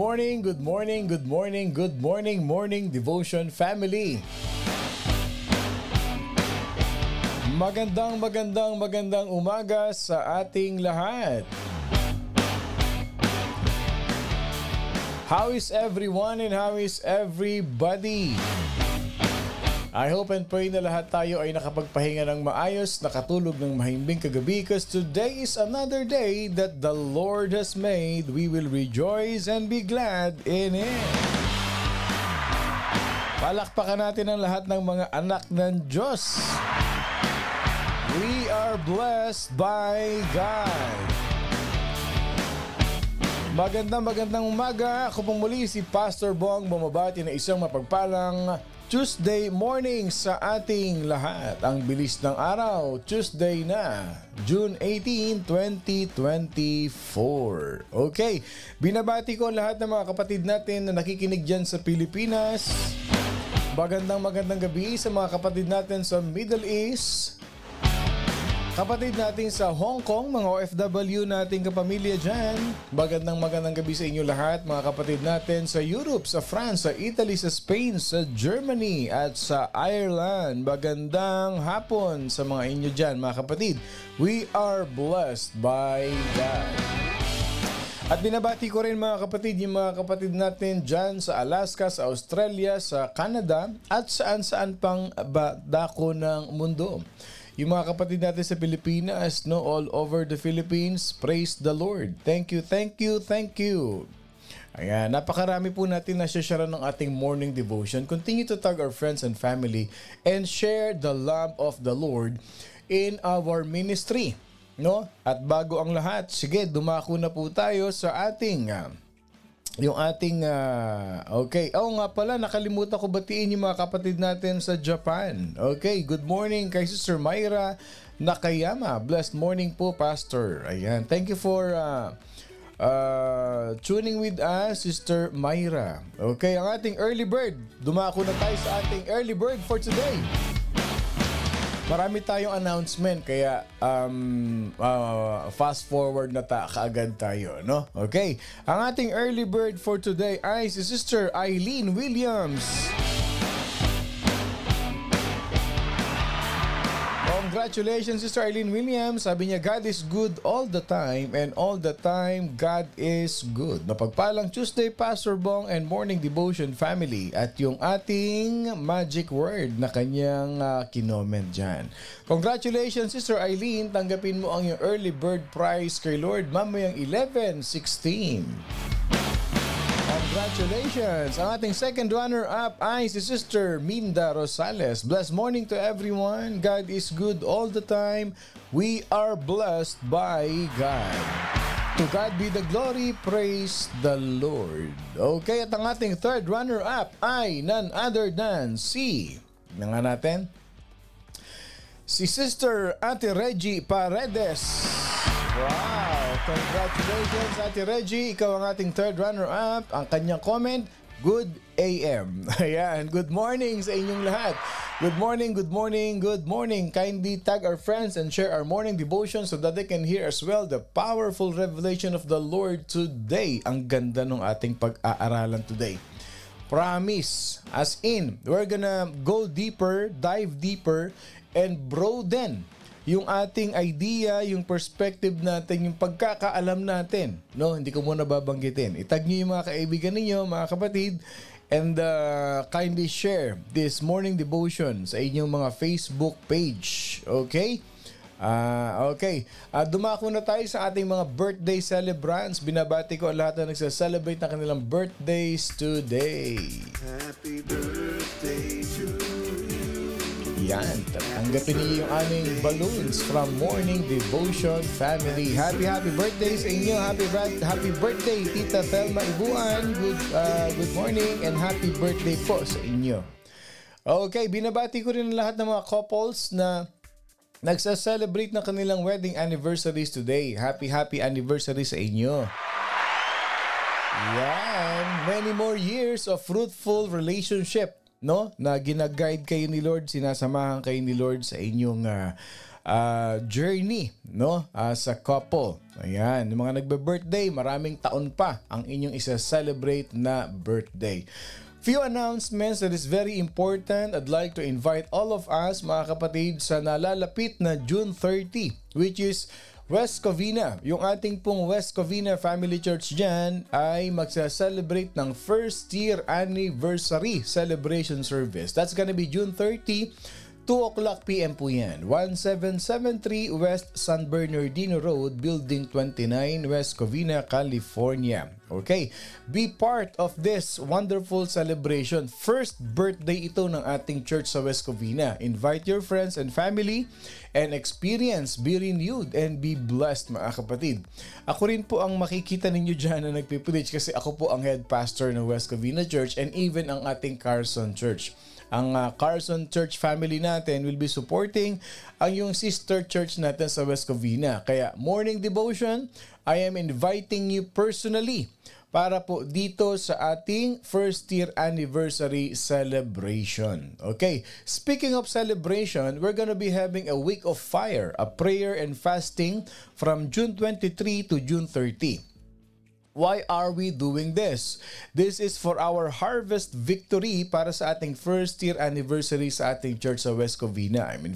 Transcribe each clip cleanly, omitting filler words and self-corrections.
morning, good morning, good morning, good morning, morning devotion family. Magandang umaga sa ating lahat. How is everyone and how is everybody? I hope and pray na lahat tayo ay nakapagpahinga ng maayos, nakatulog ng mahimbing kagabi, because today is another day that the Lord has made. We will rejoice and be glad in it. Palakpakan natin ang lahat ng mga anak ng Diyos. We are blessed by God. Magandang umaga. Ako pong muli si Pastor Bong bumabati na isang mapagpalang Tuesday morning sa ating lahat. Ang bilis ng araw, Tuesday na, June 18, 2024. Okay, binabati ko lahat ng mga kapatid natin na nakikinig dyan sa Pilipinas. Magandang gabi sa mga kapatid natin sa Middle East. Kapatid natin sa Hong Kong, mga OFW nating kapamilya dyan. Magandang gabi sa inyo lahat, mga kapatid natin sa Europe, sa France, sa Italy, sa Spain, sa Germany, at sa Ireland. Magandang hapon sa mga inyo dyan, mga kapatid. We are blessed by God. At binabati ko rin, mga kapatid, yung mga kapatid natin dyan sa Alaska, sa Australia, sa Canada, at saan-saan pang dako ng mundo. Yung mga kapatid natin sa Pilipinas, no, all over the Philippines, praise the Lord. Thank you. Ayan, napakarami po natin na share ng ating morning devotion. Continue to tag our friends and family and share the love of the Lord in our ministry, no? At bago ang lahat, sige, dumako na po tayo sa ating okay. Nga pala, nakalimutan ko batiin yung mga kapatid natin sa Japan. Okay, good morning kay Sister Myra Nakayama. Blessed morning po, Pastor. Ayan, thank you for tuning with us, Sister Myra. Okay, ang ating early bird. Dumako na tayo sa ating early bird for today. Marami tayong announcement, kaya fast forward na kaagad tayo, no? Okay. Ang ating early bird for today ay si Sister Eileen Williams. Congratulations, Sister Eileen Williams. Sabi niya, God is good all the time, and all the time, God is good. Mapagpalang Tuesday, Pastor Bong and Morning Devotion family. At yung ating magic word na kanyang kinoment dyan. Congratulations, Sister Eileen. Tanggapin mo ang yung early bird prize kay Lord mamayang 11:16. Congratulations! Ang ating second runner-up ay si Sister Minda Rosales. Blessed morning to everyone. God is good all the time. We are blessed by God. To God be the glory. Praise the Lord. Okay, at ang ating third runner-up ay none other than si Sister Ate Reggie Paredes. Wow! Congratulations, Ate Reggie. Ikaw ang ating third runner-up. Ang kanyang comment, good AM. Ayan, good morning sa inyong lahat. Good morning. Kindly tag our friends and share our morning devotion so that they can hear as well the powerful revelation of the Lord today. Ang ganda ng ating pag-aaralan today. Promise. As in, we're gonna go deeper, dive deeper, and broaden yung ating idea, yung perspective natin, yung pagkakaalam natin. No, hindi ko muna babanggitin. Itag niyo yung mga kaibigan ninyo, mga kapatid, and kindly share this morning devotion sa inyong mga Facebook page. Okay? Okay. Dumako na tayo sa ating mga birthday celebrants. Binabati ko lahat na nagsa-celebrate na kanilang birthdays today. Happy birthday to you. Yan, tanggapin niyo yung aming balloons from Morning Devotion family. Happy birthday sa inyo. Happy birthday, Tita Thelma Ibuan. Good morning and happy birthday po sa inyo. Okay, binabati ko rin lahat ng mga couples na nagsa-celebrate na kanilang wedding anniversaries today. Happy anniversary sa inyo. Yan, many more years of fruitful relationship, no? Na gina-guide kayo ni Lord, sinasamahan kayo ni Lord sa inyong journey, no? As a couple. Ayan, yung mga nagbe-birthday, maraming taon pa ang inyong isa-celebrate na birthday. Few announcements that is very important. I'd like to invite all of us, mga kapatid, sa nalalapit na June 30, which is West Covina. Yung ating pong West Covina Family Church dyan ay magsa-celebrate ng first year anniversary celebration service. That's gonna be June 30, 2 o'clock p.m. po yan. 1773 West San Bernardino Road, Building 29, West Covina, California. Okay, be part of this wonderful celebration. First birthday ito ng ating church sa West Covina. Invite your friends and family and experience, be renewed, and be blessed, mga kapatid. Ako rin po ang makikita ninyo dyan na nagpipreach kasi ako po ang head pastor ng West Covina Church and even ang ating Carson Church. Ang Carson Church family natin will be supporting ang yung sister church natin sa West Covina. Kaya morning devotion, I am inviting you personally para po dito sa ating first year anniversary celebration. Okay, speaking of celebration, we're gonna be having a week of fire, a prayer and fasting from June 23 to June 30. Why are we doing this? This is for our harvest victory para sa ating first year anniversary sa ating church sa West Covina. I'm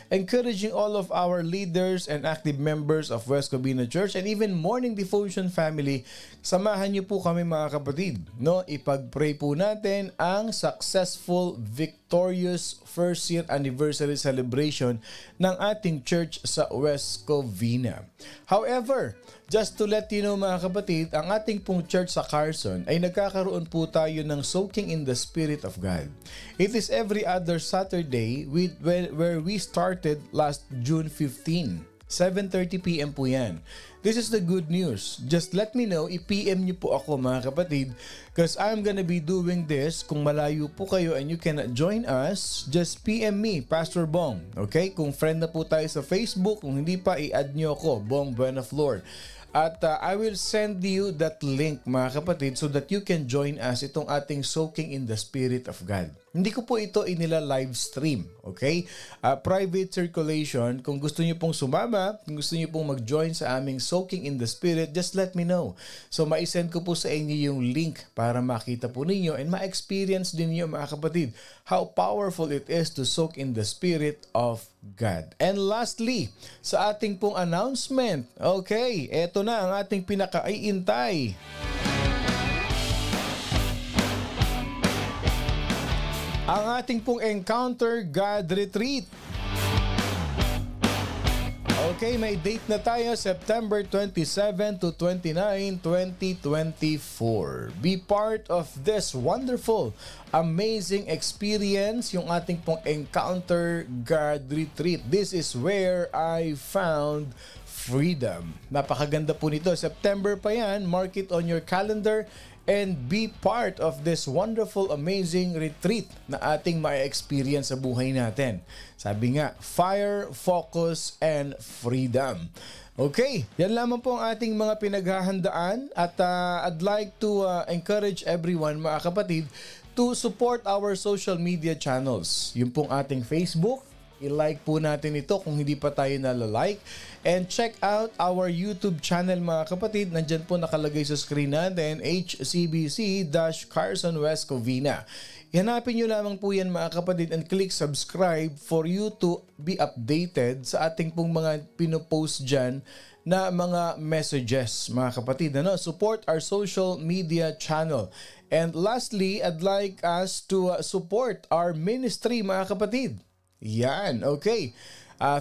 encouraging all of our leaders and active members of West Covina Church and even Morning Devotion family, samahan niyo po kami, mga kapatid. No? Ipag-pray po natin ang successful victorious first year anniversary celebration ng ating church sa West Covina. However, just to let you know, mga kapatid, ang ating pong church sa Carson ay nagkakaroon po tayo ng Soaking in the Spirit of God. It is every other Saturday where we started last June 15. 7:30 p.m. po yan. This is the good news. Just let me know, i-PM nyo po ako, mga kapatid, because I'm gonna be doing this. Kung malayo po kayo and you cannot join us, just PM me, Pastor Bong. Okay? Kung friend na po tayo sa Facebook, kung hindi pa, i-add nyo ako, Bong Buenaflor. At I will send you that link, mga kapatid, so that you can join us itong ating Soaking in the Spirit of God. Hindi ko po ito inila live stream, okay? Private circulation. Kung gusto niyo pong sumama, kung gusto niyo pong mag-join sa aming Soaking in the Spirit, just let me know. So maisend ko po sa inyo yung link para makita po ninyo and ma-experience din niyo, mga kapatid, how powerful it is to soak in the Spirit of God. And lastly, sa ating pong announcement, okay, eto na ang ating pinaka-iintay. Ang ating pong Encounter God Retreat. Okay, may date na tayo, September 27 to 29, 2024. Be part of this wonderful, amazing experience, yung ating pong Encounter God Retreat. This is where I found freedom. Napakaganda po nito. September pa yan. Mark it on your calendar and be part of this wonderful, amazing retreat na ating ma-experience sa buhay natin. Sabi nga, fire, focus, and freedom. Okay, yan lamang po ang ating mga pinaghahandaan at I'd like to encourage everyone, mga kapatid, to support our social media channels. Yung pong ating Facebook, i-like po natin ito kung hindi pa tayo nalalike. And check out our YouTube channel, mga kapatid. Nandyan po nakalagay sa screen natin, HCBC-Carson West Covina. Hanapin nyo lamang po yan, mga kapatid, and click subscribe for you to be updated sa ating pong mga pinopost dyan na mga messages, mga kapatid. Ano? Support our social media channel. And lastly, I'd like us to support our ministry, mga kapatid. Yan, okay.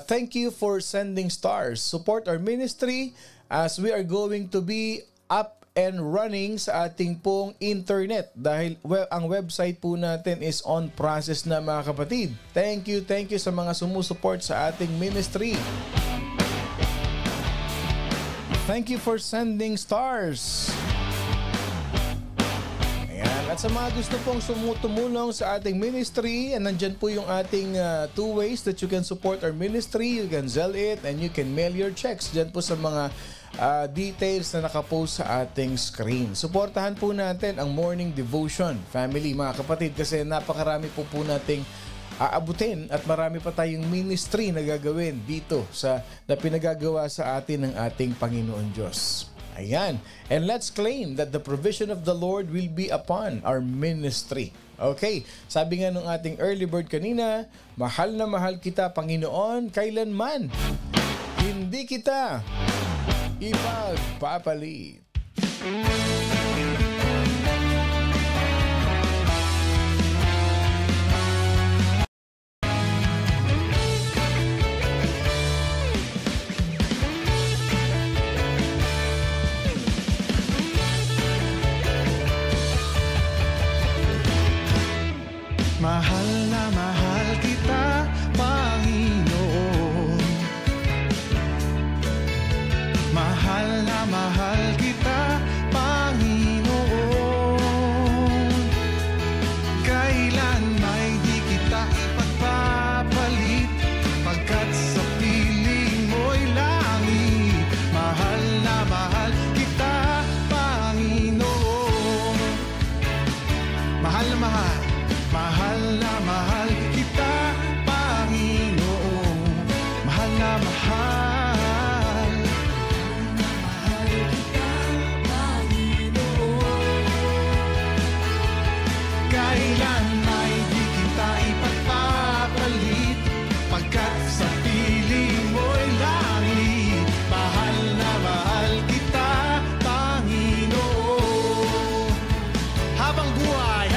Thank you for sending stars. Support our ministry as we are going to be up and running sa ating pong internet dahil ang website po natin is on process na, mga kapatid. Thank you sa mga sumusuport sa ating ministry. Thank you for sending stars. At sa mga gusto pong tumulong sa ating ministry, and nandyan po yung ating two ways that you can support our ministry. You can Zelle it and you can mail your checks dyan po sa mga details na nakapost sa ating screen. Suportahan po natin ang Morning Devotion family, mga kapatid, kasi napakarami po nating aabutin at marami pa tayong ministry na gagawin dito na pinagagawa sa atin ng ating Panginoon Diyos. Ayan. And let's claim that the provision of the Lord will be upon our ministry. Okay. Sabi nga nung ating early bird kanina, mahal na mahal kita, Panginoon, kailanman. Hindi kita ipagpapalit. Mahal na mahal kita, Panginoon. Mahal na mahal kita, Panginoon. Kailan may di kita ipagpapalit, pagkat sa piling mo'y langit. Mahal na mahal kita, Panginoon. Mahal na mahal. Mahal na mahal kita, Panginoon. Mahal na mahal. Mahal kita, Panginoon. Kailan may di kita ipagpapalit, pagkat sa piling mo'y langit. Mahal na mahal kita, Panginoon. Habang buhay,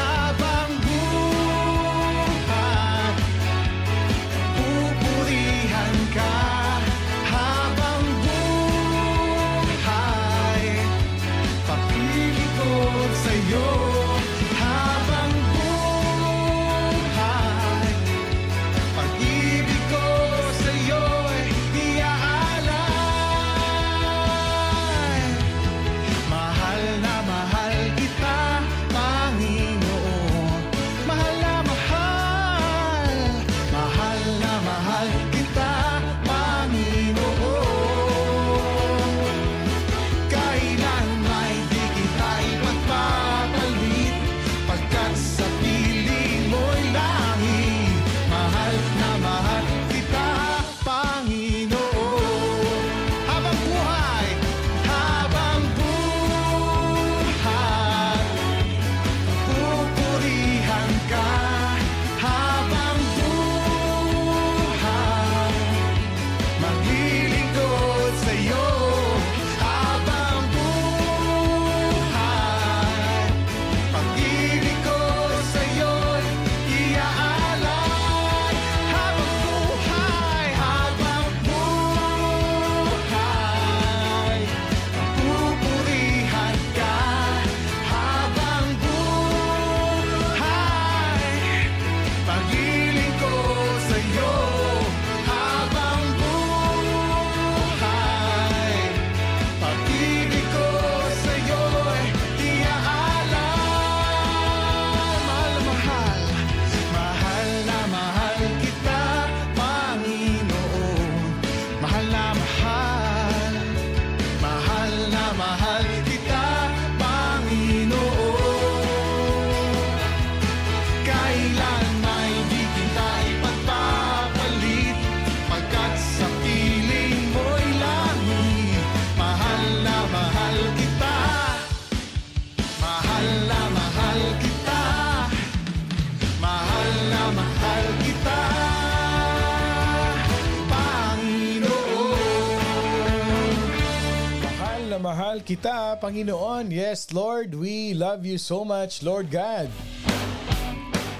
mahal kita, Panginoon. Yes, Lord, we love you so much, Lord God.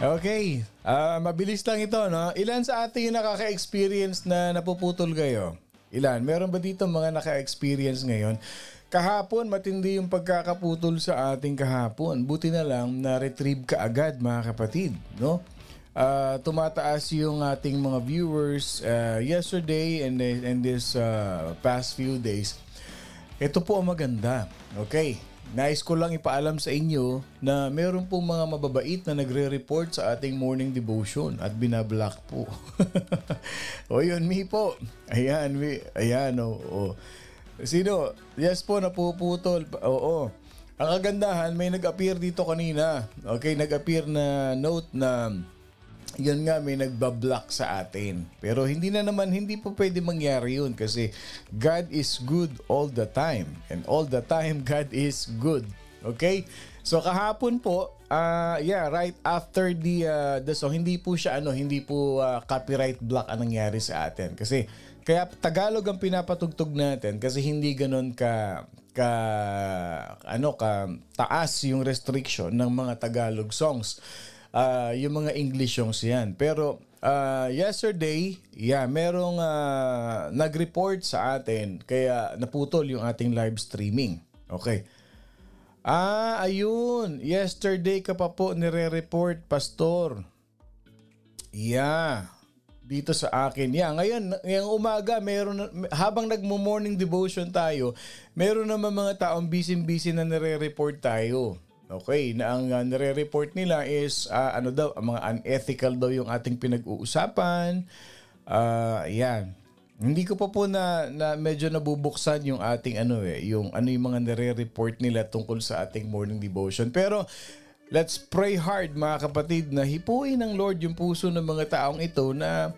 Okay, mabilis lang ito, no? Ilan sa ating nakaka-experience na napuputol kayo? Ilan? Meron ba dito mga naka-experience ngayon? Kahapon, matindi yung pagkakaputol sa ating kahapon. Buti na lang na-retrieve ka agad, mga kapatid, no? Tumataas yung ating mga viewers yesterday and this past few days. Ito po ang maganda. Okay. Nais ko lang ipaalam sa inyo na meron pong mga mababait na nagre-report sa ating morning devotion at binablock po. O yun, me po. Ayan, oo. Sino? Yes po, napuputol. Oo. Ang kagandahan, may nag-appear dito kanina. Okay, nag-appear na note na yun nga, may nagbablock sa atin. Pero hindi po pwede mangyari yun kasi God is good all the time. And all the time, God is good. Okay? So kahapon po, right after the song, hindi po copyright block ang nangyari sa atin. Kasi kaya Tagalog ang pinapatugtog natin kasi hindi ganoon ka taas yung restriction ng mga Tagalog songs. Yung mga English songs yan. Pero yesterday, merong nag-report sa atin kaya naputol yung ating live streaming. Okay. Ayun. Yesterday ka pa po nire-report, Pastor. Dito sa akin. Ngayon, ngayong umaga, habang nagmo-morning devotion tayo, meron naman mga taong busy na nire-report tayo. Okay, na ang nire-report nila is mga unethical daw yung ating pinag-uusapan. Hindi ko pa po na medyo nabubuksan yung ating yung mga nire-report nila tungkol sa ating morning devotion. Pero let's pray hard mga kapatid na hipuin ng Lord yung puso ng mga taong ito na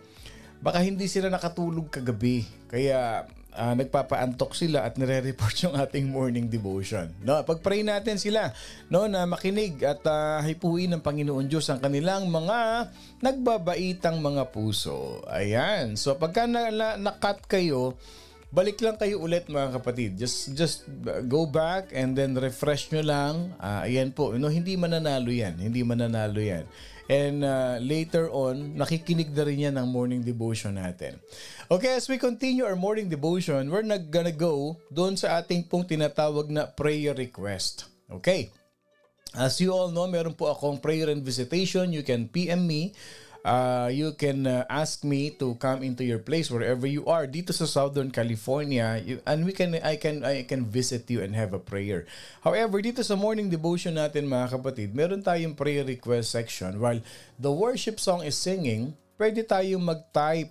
baka hindi sila nakatulog kagabi. Kaya nagpapaantok sila at nire-report yung ating morning devotion. No, pag-pray natin sila na makinig at hipuin ng Panginoon Diyos ang kanilang mga nagbabaitang mga puso. Ayan. So pagka na-cut kayo, balik lang kayo ulit mga kapatid. Just go back and then refresh nyo lang. Ayan po. Hindi mananalo yan. And later on, nakikinig na rin yan ng morning devotion natin. Okay, as we continue our morning devotion, we're gonna go doon sa ating pong tinatawag na prayer request. Okay. As you all know, meron po akong prayer and visitation. You can PM me. You can ask me to come into your place wherever you are dito sa Southern California, and I can visit you and have a prayer. However, dito sa morning devotion natin mga kapatid, meron tayong prayer request section. While the worship song is singing, pwede tayong mag-type.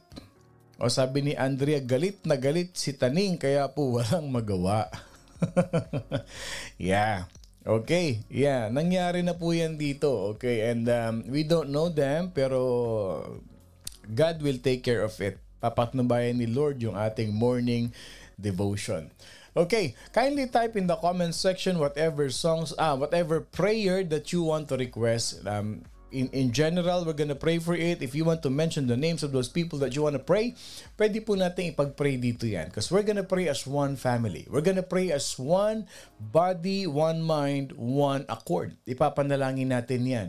O sabi ni Andrea, galit na galit si Taning kaya po walang magawa. Okay, nangyari na po yan dito. Okay, and we don't know them, pero God will take care of it. Papatnubayan ni Lord yung ating morning devotion. Okay, kindly type in the comment section whatever prayer that you want to request. In general, we're gonna pray for it. If you want to mention the names of those people that you want to pray, pwede po natin ipag-pray dito yan. Because we're gonna pray as one family. We're gonna pray as one body, one mind, one accord. Ipapanalangin natin yan.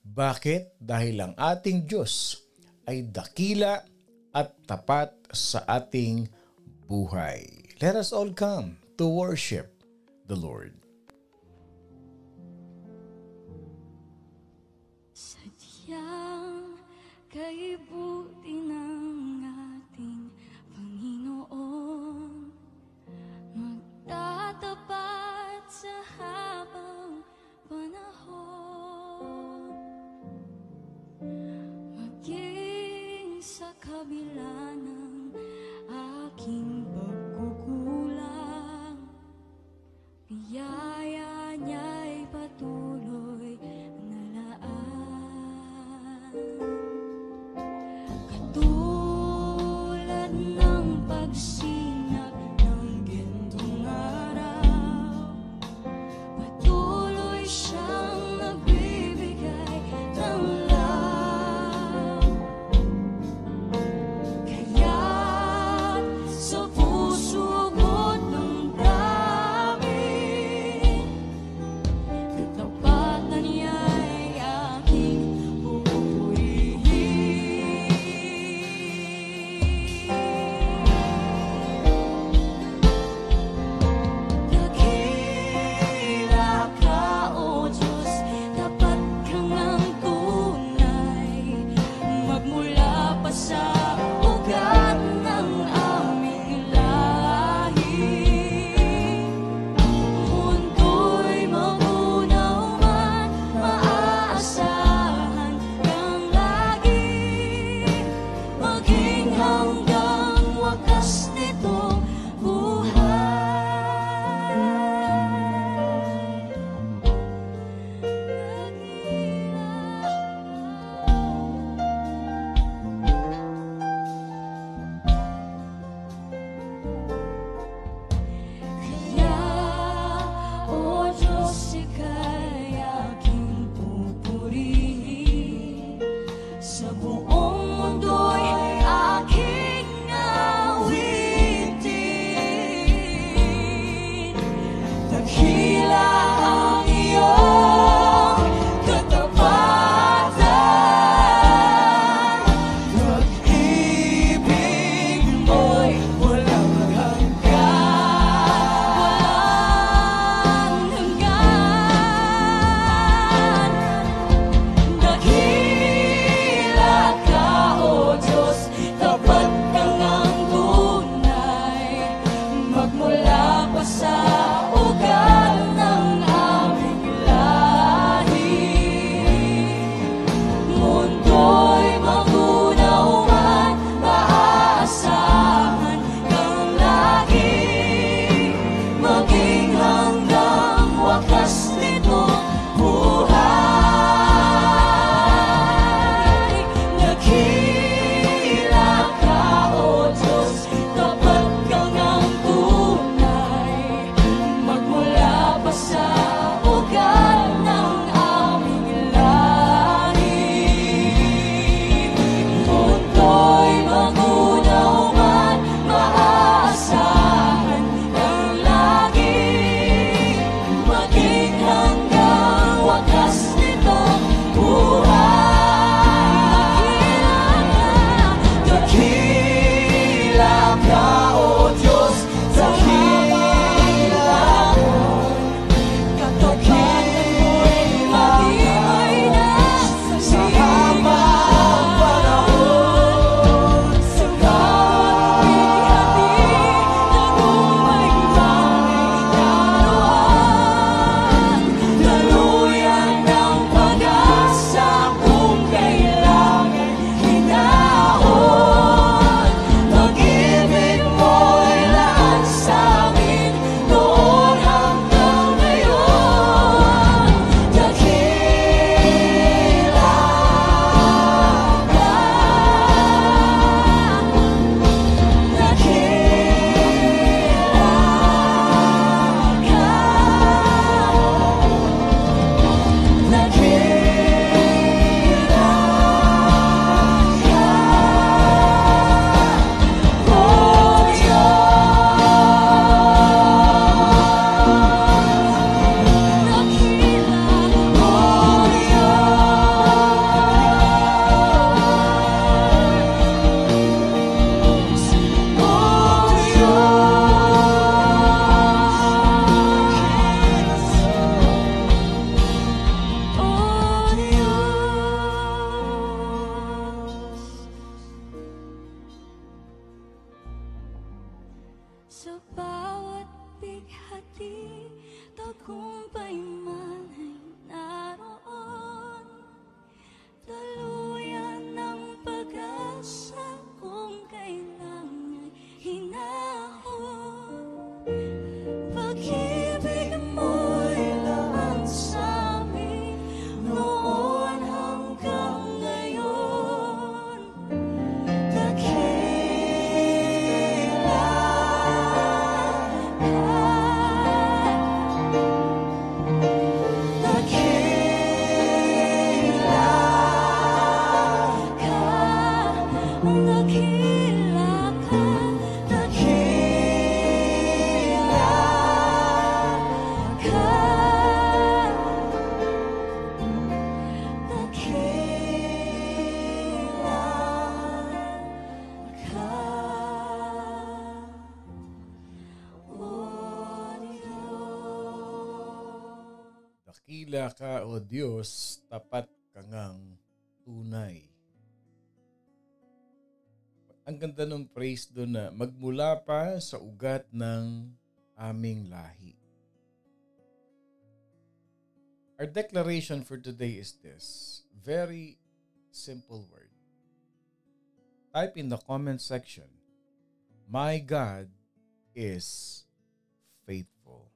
Bakit? Dahil ang ating Diyos ay dakila at tapat sa ating buhay. Let us all come to worship the Lord. Kay buti ng ating Panginoon, magtatapat sa habang panahon, maging sa kabila ng aking pagkukulang, biyaya niya'y patuloy na laan. Tulad ng pagsinag ng gintong araw, patuloy siyang nagbibigay ng love. Kaya dakila ka, O Diyos, tapat ka ngang tunay. Ang ganda ng praise doon na magmula pa sa ugat ng aming lahi. Our declaration for today is this. Very simple word. Type in the comment section, my God is faithful.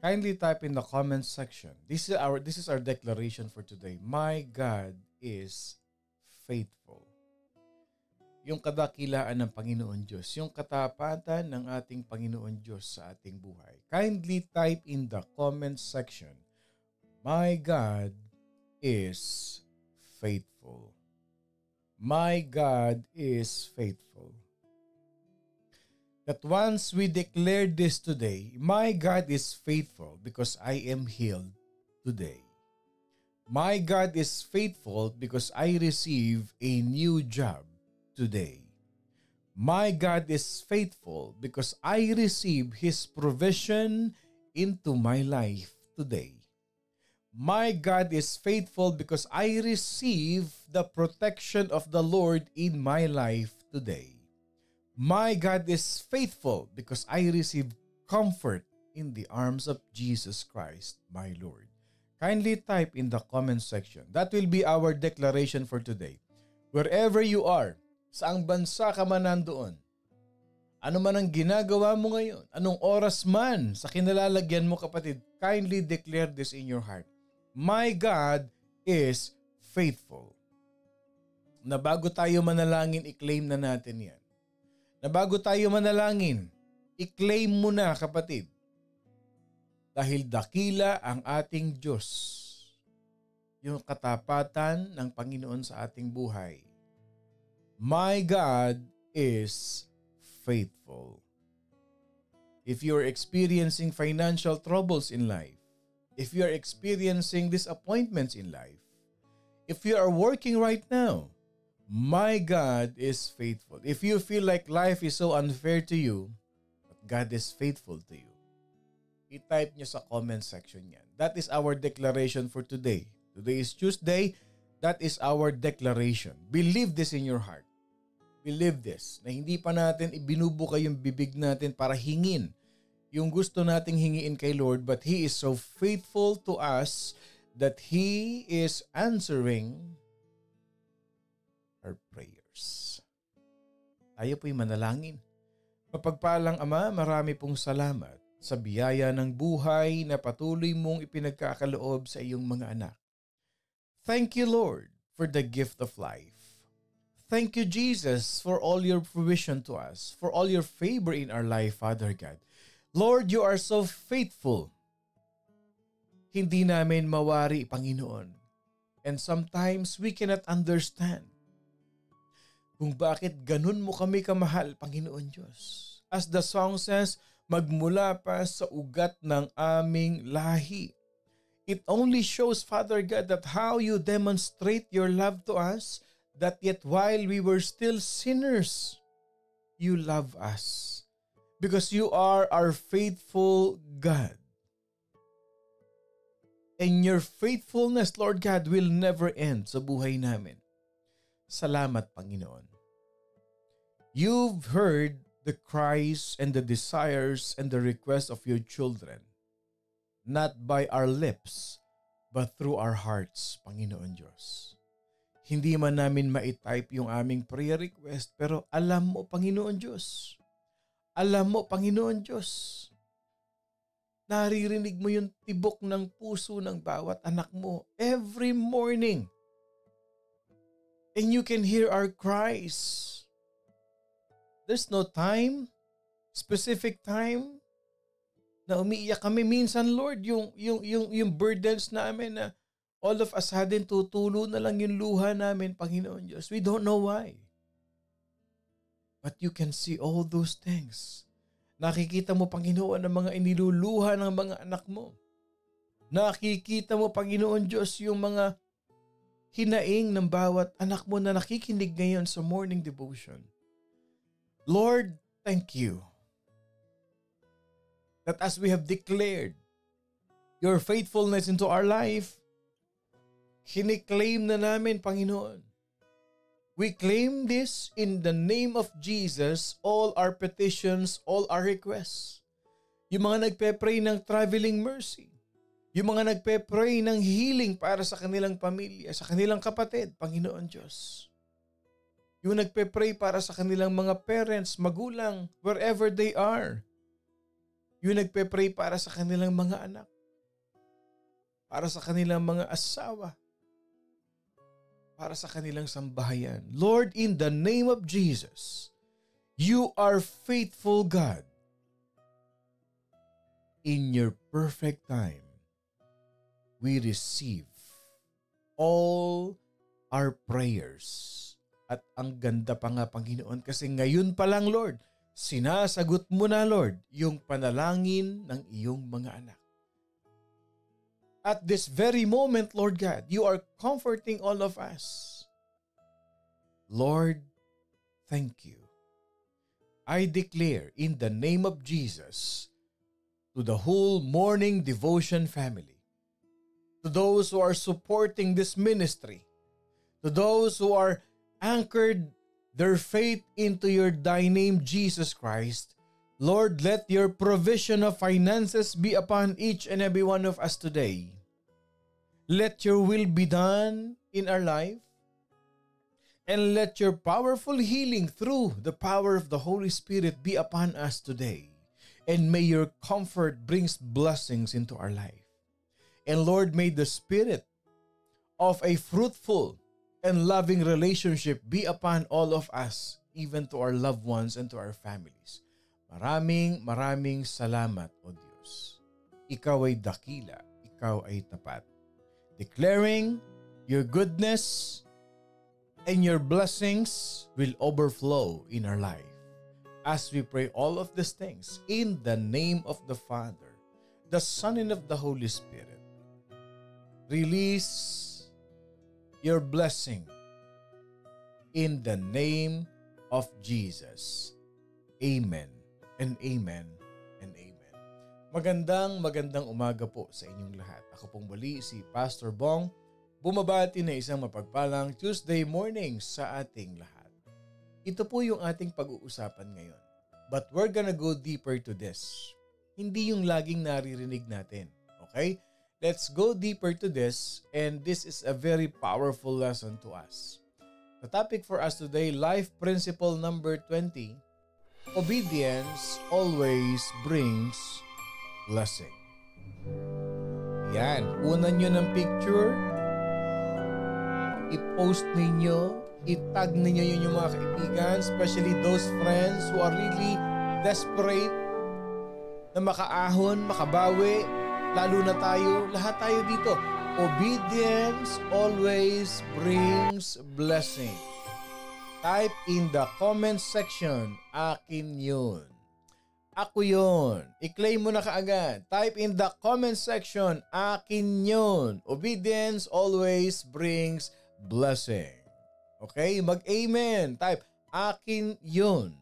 Kindly type in the comment section. This is our declaration for today. My God is faithful. Yung kadakilaan ng Panginoon Diyos, yung katapatan ng ating Panginoon Diyos sa ating buhay. Kindly type in the comment section, my God is faithful. My God is faithful. That once we declare this today, my God is faithful because I am healed today. My God is faithful because I receive a new job today. My God is faithful because I receive His provision into my life today. My God is faithful because I receive the protection of the Lord in my life today. My God is faithful because I receive comfort in the arms of Jesus Christ, my Lord. Kindly type in the comment section. That will be our declaration for today. Wherever you are, saang bansa ka man nandoon, ano man ang ginagawa mo ngayon, anong oras man sa kinalalagyan mo kapatid, kindly declare this in your heart. My God is faithful. Na bago tayo manalangin, i-claim na natin yan. Na bago tayo manalangin, i-claim mo na kapatid. Dahil dakila ang ating Diyos. Yung katapatan ng Panginoon sa ating buhay. My God is faithful. If you're experiencing financial troubles in life, if you're experiencing disappointments in life, if you are working right now, my God is faithful. If you feel like life is so unfair to you, but God is faithful to you, i-type nyo sa comment section yan. That is our declaration for today. Today is Tuesday. That is our declaration. Believe this in your heart. Believe this, na hindi pa natin ibinubuka yung bibig natin para hingin yung gusto nating hingiin kay Lord, but He is so faithful to us that He is answering our prayers. Tayo po'y manalangin. Mapagpalang Ama, marami pong salamat sa biyaya ng buhay na patuloy mong ipinagkakaloob sa iyong mga anak. Thank you, Lord, for the gift of life. Thank you, Jesus, for all your provision to us, for all your favor in our life, Father God. Lord, you are so faithful. Hindi namin mawari, Panginoon. And sometimes we cannot understand kung bakit ganun mo kami kamahal, Panginoon Diyos. As the song says, magmula pa sa ugat ng aming lahi. It only shows, Father God, that how you demonstrate your love to us, that yet while we were still sinners, you love us. Because you are our faithful God. And your faithfulness, Lord God, will never end sa buhay namin. Salamat, Panginoon. You've heard the cries and the desires and the requests of your children, not by our lips, but through our hearts, Panginoon Diyos. Hindi man namin ma-type yung aming prayer request, pero alam mo, Panginoon Diyos. Alam mo, Panginoon Diyos. Naririnig mo yung tibok ng puso ng bawat anak mo every morning. And you can hear our cries. There's no time, specific time, na umiiyak kami. Minsan, Lord, yung burdens namin na all of a sudden, tutulo na lang yung luha namin, Panginoon Diyos. We don't know why. But you can see all those things. Nakikita mo, Panginoon, ang mga iniluluha ng mga anak mo. Nakikita mo, Panginoon Diyos, yung mga hinaing ng bawat anak mo na nakikinig ngayon sa morning devotion. Lord, thank you that as we have declared, your faithfulness into our life. Kiniklaim na namin, Panginoon. We claim this in the name of Jesus, all our petitions, all our requests. Yung mga nagpe-pray ng traveling mercy. Yung mga nagpe-pray ng healing para sa kanilang pamilya, sa kanilang kapatid, Panginoon Diyos. Yung nagpe-pray para sa kanilang mga parents, magulang, wherever they are. Yung nagpe-pray para sa kanilang mga anak. Para sa kanilang mga asawa. Para sa kanilang sambahayan. Lord, in the name of Jesus, you are faithful God. In your perfect time, we receive all our prayers. At ang ganda pa nga, Panginoon, kasi ngayon pa lang, Lord, sinasagot mo na, Lord, yung panalangin ng iyong mga anak. At this very moment, Lord God, you are comforting all of us. Lord, thank you. I declare in the name of Jesus to the whole morning devotion family, to those who are supporting this ministry, to those who are anchored their faith into your thy name, Jesus Christ, Lord, let your provision of finances be upon each and every one of us today. Let your will be done in our life. And let your powerful healing through the power of the Holy Spirit be upon us today. And may your comfort brings blessings into our life. And Lord, may the spirit of a fruitful and loving relationship be upon all of us, even to our loved ones and to our families. Maraming salamat, O Diyos. Ikaw ay dakila, ikaw ay tapat. Declaring your goodness and your blessings will overflow in our life. As we pray all of these things in the name of the Father, the Son, and of the Holy Spirit. Release your blessing in the name of Jesus. Amen and amen and amen. Magandang umaga po sa inyong lahat. Ako pong muli si Pastor Bong, bumabati na isang mapagpalang Tuesday morning sa ating lahat. Ito po yung ating pag-uusapan ngayon. But we're gonna go deeper to this. Hindi yung laging naririnig natin. Okay? Let's go deeper to this, and this is a very powerful lesson to us. The topic for us today, life principle number 20, obedience always brings blessing. Yan, unan nyo ng picture, i-post ninyo, i-tag ninyo yun yung mga kaibigan, especially those friends who are really desperate na makaahon, makabawi, lalo na tayo, lahat tayo dito. Obedience always brings blessing. Type in the comment section, akin yun. Ako yun. I-claim mo na kaagad. Type in the comment section, akin yun. Obedience always brings blessing. Okay? Mag-amen. Type, akin yun.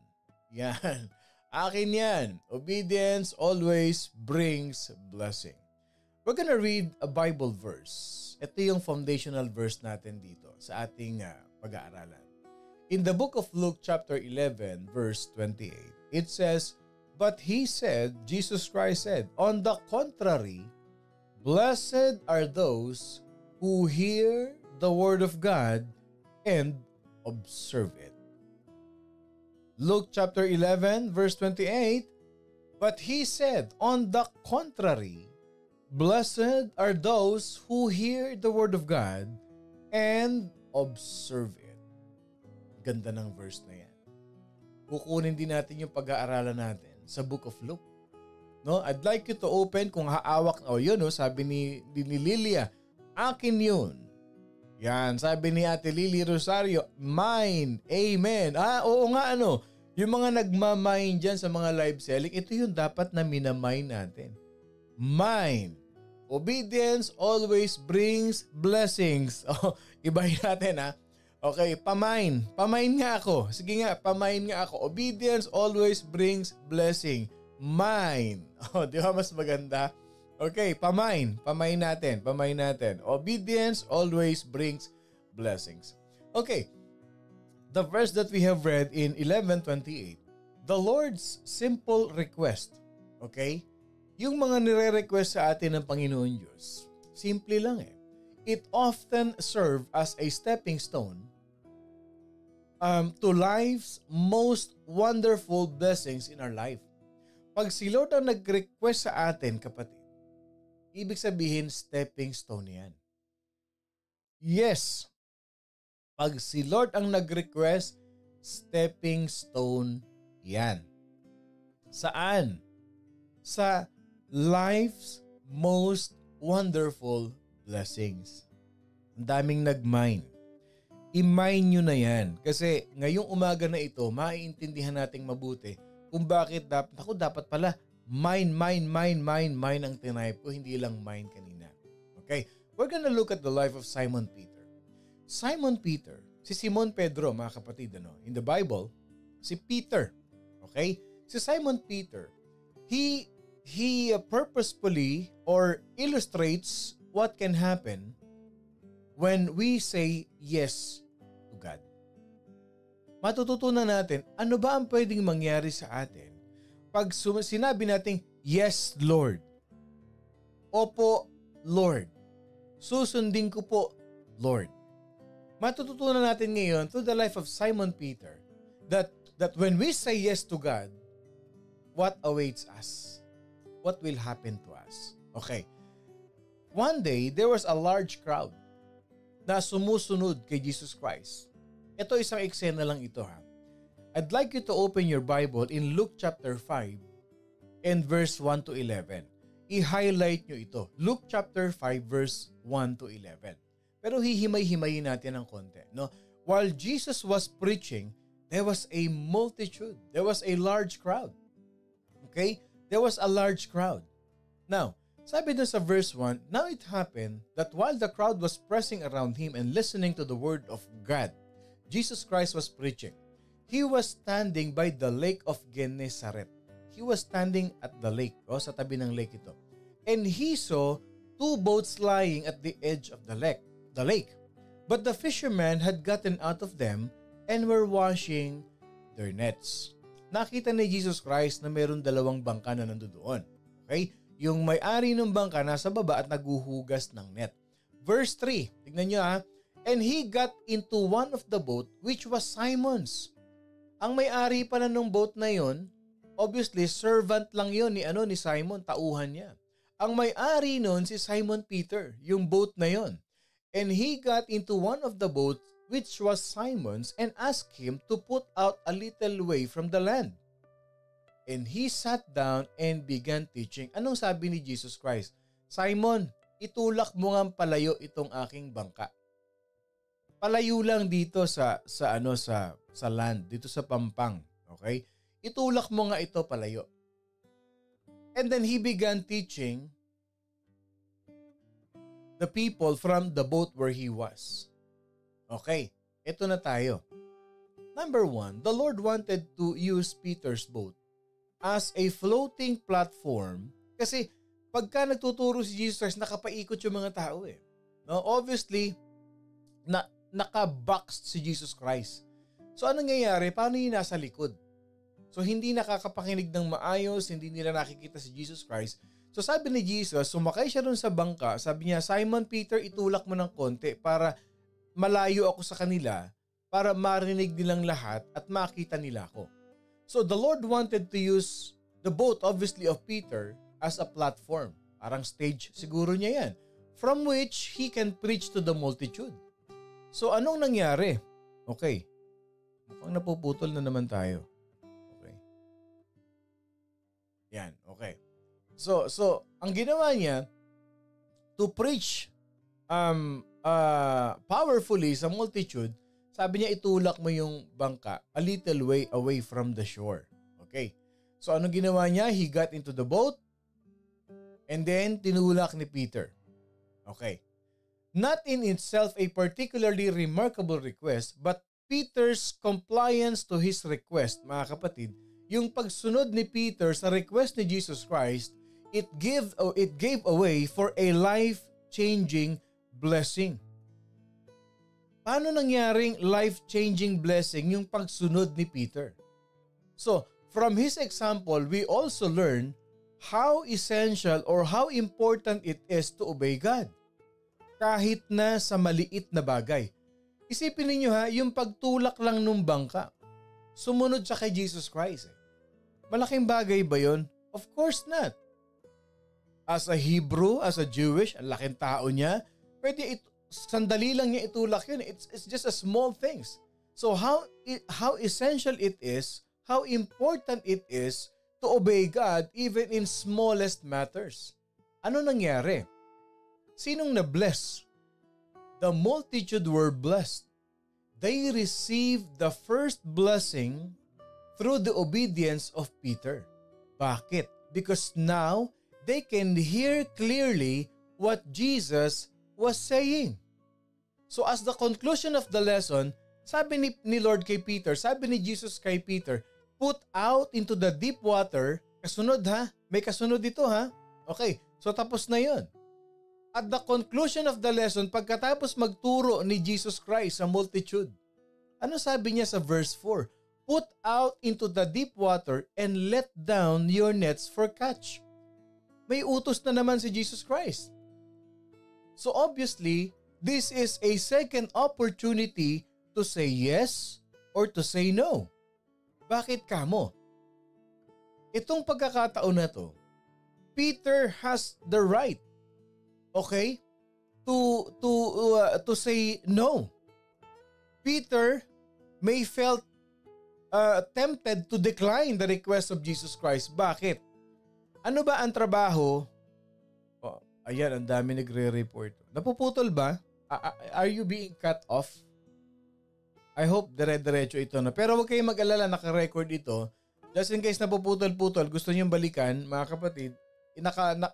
Yan. Akin yan. Obedience always brings blessing. We're gonna read a Bible verse. Ito yung foundational verse natin dito sa ating pag-aaralan. In the book of Luke chapter 11 verse 28, it says, "But he said," Jesus Christ said, "On the contrary, blessed are those who hear the word of God and observe it." Luke chapter 11 verse 28, "But he said, on the contrary, blessed are those who hear the word of God and observe it." Ganda ng verse na yan. Kukunin din natin yung pag-aaralan natin sa book of Luke. No, I'd like you to open kung haawak. Yun, sabi ni Lilia, akin yun. Yan, sabi ni Ate Lily Rosario, mine. Amen. Oo nga, yung mga nagmamine dyan sa mga live selling, ito yung dapat na minamine natin. Mine. Obedience always brings blessings. Ibahin natin Okay, pamine. Pamine nga ako. Sige nga, pamine nga ako. Obedience always brings blessing. Mine. Di ba mas maganda? Okay, pamain natin. Obedience always brings blessings. Okay, the verse that we have read in 11:28, the Lord's simple request. Okay? Yung mga nire-request sa atin ng Panginoon Diyos, simple lang eh. It often serve as a stepping stone to life's most wonderful blessings in our life. Pag si Lord ang nag-request sa atin, kapatid, ibig sabihin stepping stone yan. Yes, pag si Lord ang nag-request, stepping stone yan. Saan? Sa life's most wonderful blessings. Ang daming nag-mine. I-mine nyo na yan. Kasi ngayong umaga na ito, maiintindihan nating mabuti kung bakit dapat pala mine ang tinipe ko, hindi lang mine kanina. Okay? We're gonna look at the life of Simon Peter. Simon Peter, si Simon Pedro, mga kapatid, in the Bible, si Peter. Okay? Si Simon Peter, he purposefully or illustrates what can happen when we say yes to God. Matututunan natin ano ba ang pwedeng mangyari sa atin pag sinabi nating yes Lord. Opo Lord. Susundin ko po Lord. Matututunan natin ngayon through the life of Simon Peter that when we say yes to God, what awaits us? What will happen to us? Okay. One day, there was a large crowd na sumusunod kay Jesus Christ. Ito isang eksena lang ito ha. I'd like you to open your Bible in Luke chapter 5 and verse 1 to 11. I-highlight nyo ito. Luke chapter 5 verse 1 to 11. Pero hihimay-himayin natin ng konti. No? While Jesus was preaching, there was a multitude. There was a large crowd. Okay? There was a large crowd. Now, sabi dun sa verse 1, now it happened that while the crowd was pressing around him and listening to the word of God, Jesus Christ was preaching. He was standing by the lake of Gennesaret. He was standing at the lake, sa tabi ng lake ito. And he saw two boats lying at the edge of the lake. But the fishermen had gotten out of them and were washing their nets. Nakita ni Jesus Christ na mayroon dalawang bangka na nandoon. Okay? Yung may-ari ng bangka nasa baba at naguhugas ng net. Verse 3, tignan nyo ha. And he got into one of the boat which was Simon's. Ang may-ari pala ng boat na yon, obviously servant lang yon ni Simon, tauhan niya. Ang may-ari nun si Simon Peter, yung boat na yon. And he got into one of the boats which was Simon's and asked him to put out a little way from the land. And he sat down and began teaching. Anong sabi ni Jesus Christ? Simon, itulak mo nga palayo itong aking bangka. Palayo lang dito sa land, dito sa pampang, okay? Itulak mo nga ito palayo. And then he began teaching the people from the boat where he was. Okay, ito na tayo. Number 1, the Lord wanted to use Peter's boat as a floating platform kasi pagka nagtuturo si Jesus Christ, nakapaikot yung mga tao eh. No? Obviously, naka-box si Jesus Christ. So anong nangyayari? Paano yung nasa likod? So hindi nakakapakinig ng maayos, hindi nila nakikita si Jesus Christ. So sabi ni Jesus, sumakay siya dun sa bangka, sabi niya, Simon Peter, itulak mo ng konti para malayo ako sa kanila, para marinig nilang lahat at makita nila ako. So the Lord wanted to use the boat, obviously of Peter, as a platform. Parang stage siguro niya yan, from which he can preach to the multitude. So anong nangyari? Okay, mukhang napuputol na naman tayo. Okay. Yan, okay. So ang ginawa niya to preach powerfully sa multitude, sabi niya itulak mo yung bangka a little way away from the shore. Okay. So ano ginawa niya? He got into the boat and then tinulak ni Peter. Okay. Not in itself a particularly remarkable request, but Peter's compliance to his request, mga kapatid, yung pagsunod ni Peter sa request ni Jesus Christ, it gave away for a life-changing blessing. Paano nangyaring life-changing blessing yung pagsunod ni Peter? So, from his example, we also learn how essential or how important it is to obey God. Kahit na sa maliit na bagay. Isipin ninyo ha, yung pagtulak lang ng bangka. Sumunod siya kay Jesus Christ. Malaking bagay ba yun? Of course not. As a Hebrew, as a Jewish, ang laking tao niya, sandali lang niya itulak yun. It's just a small things. So how essential it is, how important it is to obey God even in smallest matters. Ano nangyari? Sinong na-bless? The multitude were blessed. They received the first blessing through the obedience of Peter. Bakit? Because now they can hear clearly what Jesus was saying. So as the conclusion of the lesson, sabi ni Lord kay Peter, sabi ni Jesus kay Peter, put out into the deep water. Kasunod ha? May kasunod dito ha? Okay, so tapos na yun. At the conclusion of the lesson, pagkatapos magturo ni Jesus Christ sa multitude, ano sabi niya sa verse 4? Put out into the deep water and let down your nets for catch. May utos na naman si Jesus Christ. So obviously, this is a second opportunity to say yes or to say no. Bakit kamo? Itong pagkakataon na to, Peter has the right, okay, to say no. Peter may felt tempted to decline the request of Jesus Christ. Bakit? Ano ba ang trabaho? Oh, ayan, ang dami nagre-report. Napuputol ba? Are you being cut off? I hope dire-diretso ito na. Pero huwag kayong mag-alala, naka-record ito. Just in case napuputol-putol, gusto niyong balikan, mga kapatid,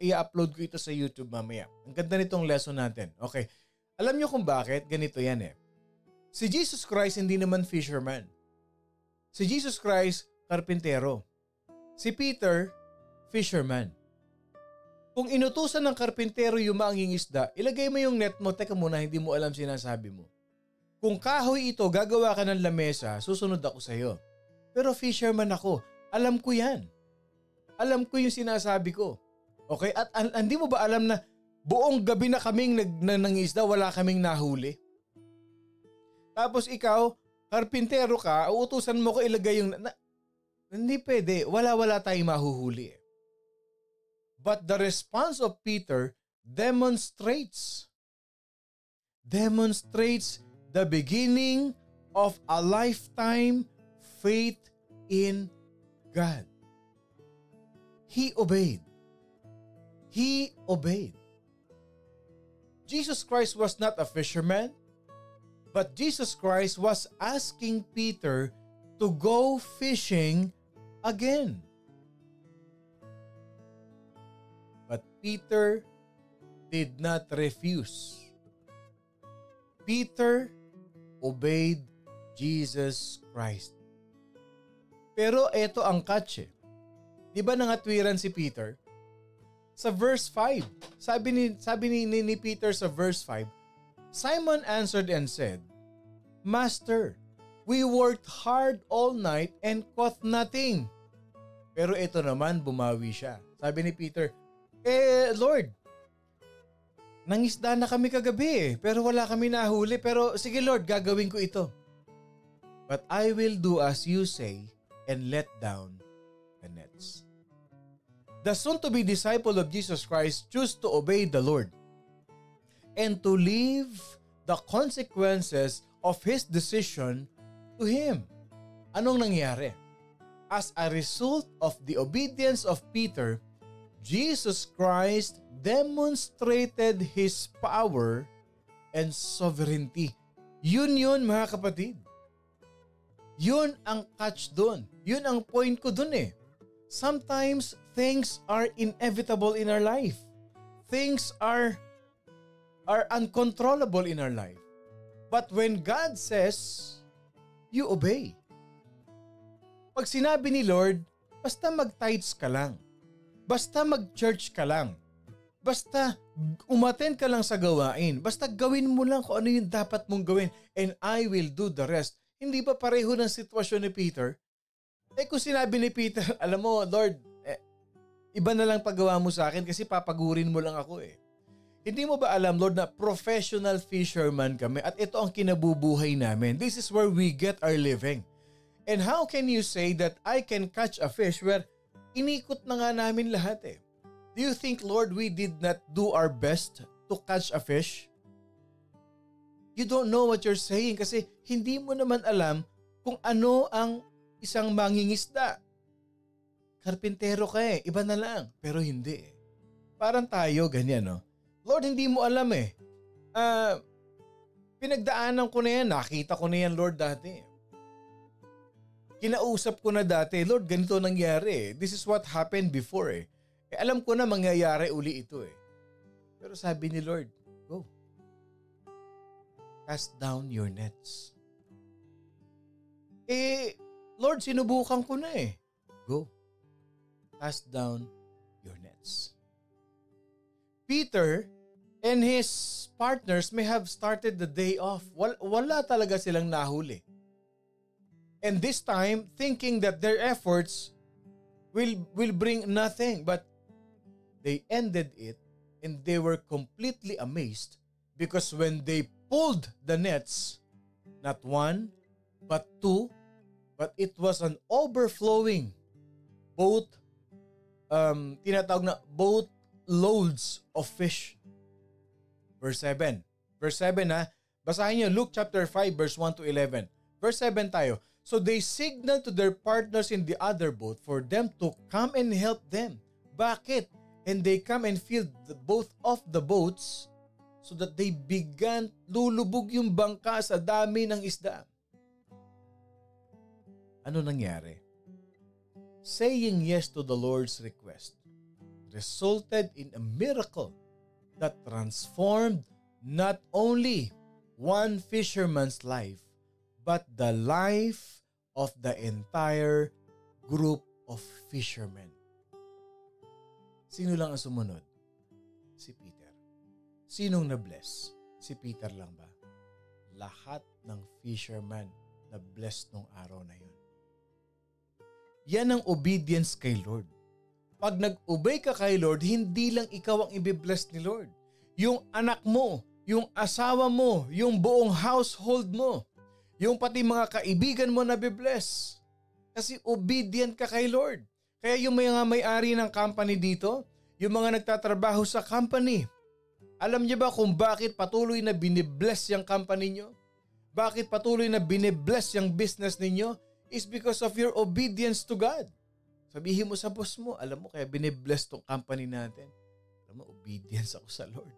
i-upload ko ito sa YouTube mamaya. Ang ganda nitong lesson natin. Okay. Alam niyo kung bakit? Ganito yan eh. Si Jesus Christ hindi naman fisherman. Si Jesus Christ, karpintero. Si Peter, fisherman. Kung inutusan ng karpintero yung mangingisda, ilagay mo yung net mo, teka muna, hindi mo alam sinasabi mo. Kung kahoy ito, gagawa ka ng lamesa, susunod ako sa iyo. Pero fisherman ako, alam ko yan. Alam ko yung sinasabi ko. Okay? At hindi mo ba alam na buong gabi na kaming nangingisda, wala kaming nahuli? Tapos ikaw, karpintero ka, uutusan mo ko ilagay yung... hindi pwede, wala tayong mahuhuli eh. But the response of Peter demonstrates the beginning of a lifetime faith in God. He obeyed. Jesus Christ was not a fisherman, but Jesus Christ was asking Peter to go fishing again. But Peter did not refuse. Peter obeyed Jesus Christ. Pero ito ang catch eh. Di ba nangatwiran si Peter? Sa verse 5, sabi ni Peter sa verse 5, Simon answered and said, Master, we worked hard all night and caught nothing. Pero ito naman, bumawi siya. Sabi ni Peter, Lord, nangisda na kami kagabi pero wala kami nahuli. Pero sige Lord, gagawin ko ito. But I will do as you say and let down the nets. The soon-to-be disciple of Jesus Christ chose to obey the Lord and to leave the consequences of his decision to Him. Anong nangyari? As a result of the obedience of Peter, Jesus Christ demonstrated His power and sovereignty. Yun mga kapatid. Yun ang catch doon. Yun ang point ko doon eh. Sometimes things are inevitable in our life. Things are uncontrollable in our life. But when God says, you obey. Pag sinabi ni Lord, basta mag-tithes ka lang. Basta mag-church ka lang. Basta umattend ka lang sa gawain. Basta gawin mo lang kung ano yung dapat mong gawin and I will do the rest. Hindi ba pareho ng sitwasyon ni Peter? Kung sinabi ni Peter, alam mo Lord, iba na lang paggawa mo sa akin kasi papagurin mo lang ako eh. Hindi mo ba alam Lord na professional fisherman kami at ito ang kinabubuhay namin. This is where we get our living. And how can you say that I can catch a fish where inikot na nga namin lahat eh? Do you think, Lord, we did not do our best to catch a fish? You don't know what you're saying kasi hindi mo naman alam kung ano ang isang mangingisda. Karpintero ka eh, iba na lang. Pero hindi eh. Parang tayo ganyan no? Lord, hindi mo alam eh. Pinagdaanan ko na yan, nakita ko na yan Lord dati. Kinausap ko na dati, Lord, ganito nangyari eh. This is what happened before eh. Alam ko na mangyayari uli ito eh. Pero sabi ni Lord, go. Cast down your nets. Lord, sinubukan ko na eh. Go. Cast down your nets. Peter and his partners may have started the day off. Wala talaga silang nahuli. And this time, thinking that their efforts will bring nothing, but they ended it and they were completely amazed because when they pulled the nets, not one, but two, but it was an overflowing boat, tinatawag na boat loads of fish. Verse 7. Verse 7 ha, basahin niyo Luke chapter 5 verse 1 to 11. Verse 7 tayo. So they signaled to their partners in the other boat for them to come and help them. Bakit? And they come and filled both of the boats so that they began, lulubog yung bangka sa dami ng isda. Ano nangyari? Saying yes to the Lord's request resulted in a miracle that transformed not only one fisherman's life, but the life of the entire group of fishermen. Sino lang ang sumunod? Si Peter. Sinong na-bless? Si Peter lang ba? Lahat ng fishermen na-bless nung araw na yun. Yan ang obedience kay Lord. Pag nag-obey ka kay Lord, hindi lang ikaw ang i-bless ni Lord. Yung anak mo, yung asawa mo, yung buong household mo, yung pati mga kaibigan mo na be-bless. Kasi obedient ka kay Lord. Kaya yung mga may-ari ng company dito, yung mga nagtatrabaho sa company, alam niyo ba kung bakit patuloy na binibless yung company nyo? Bakit patuloy na binibless yung business ninyo? Is because of your obedience to God. Sabihin mo sa boss mo, alam mo kaya binibless tong company natin. Alam mo, obedience ako sa Lord.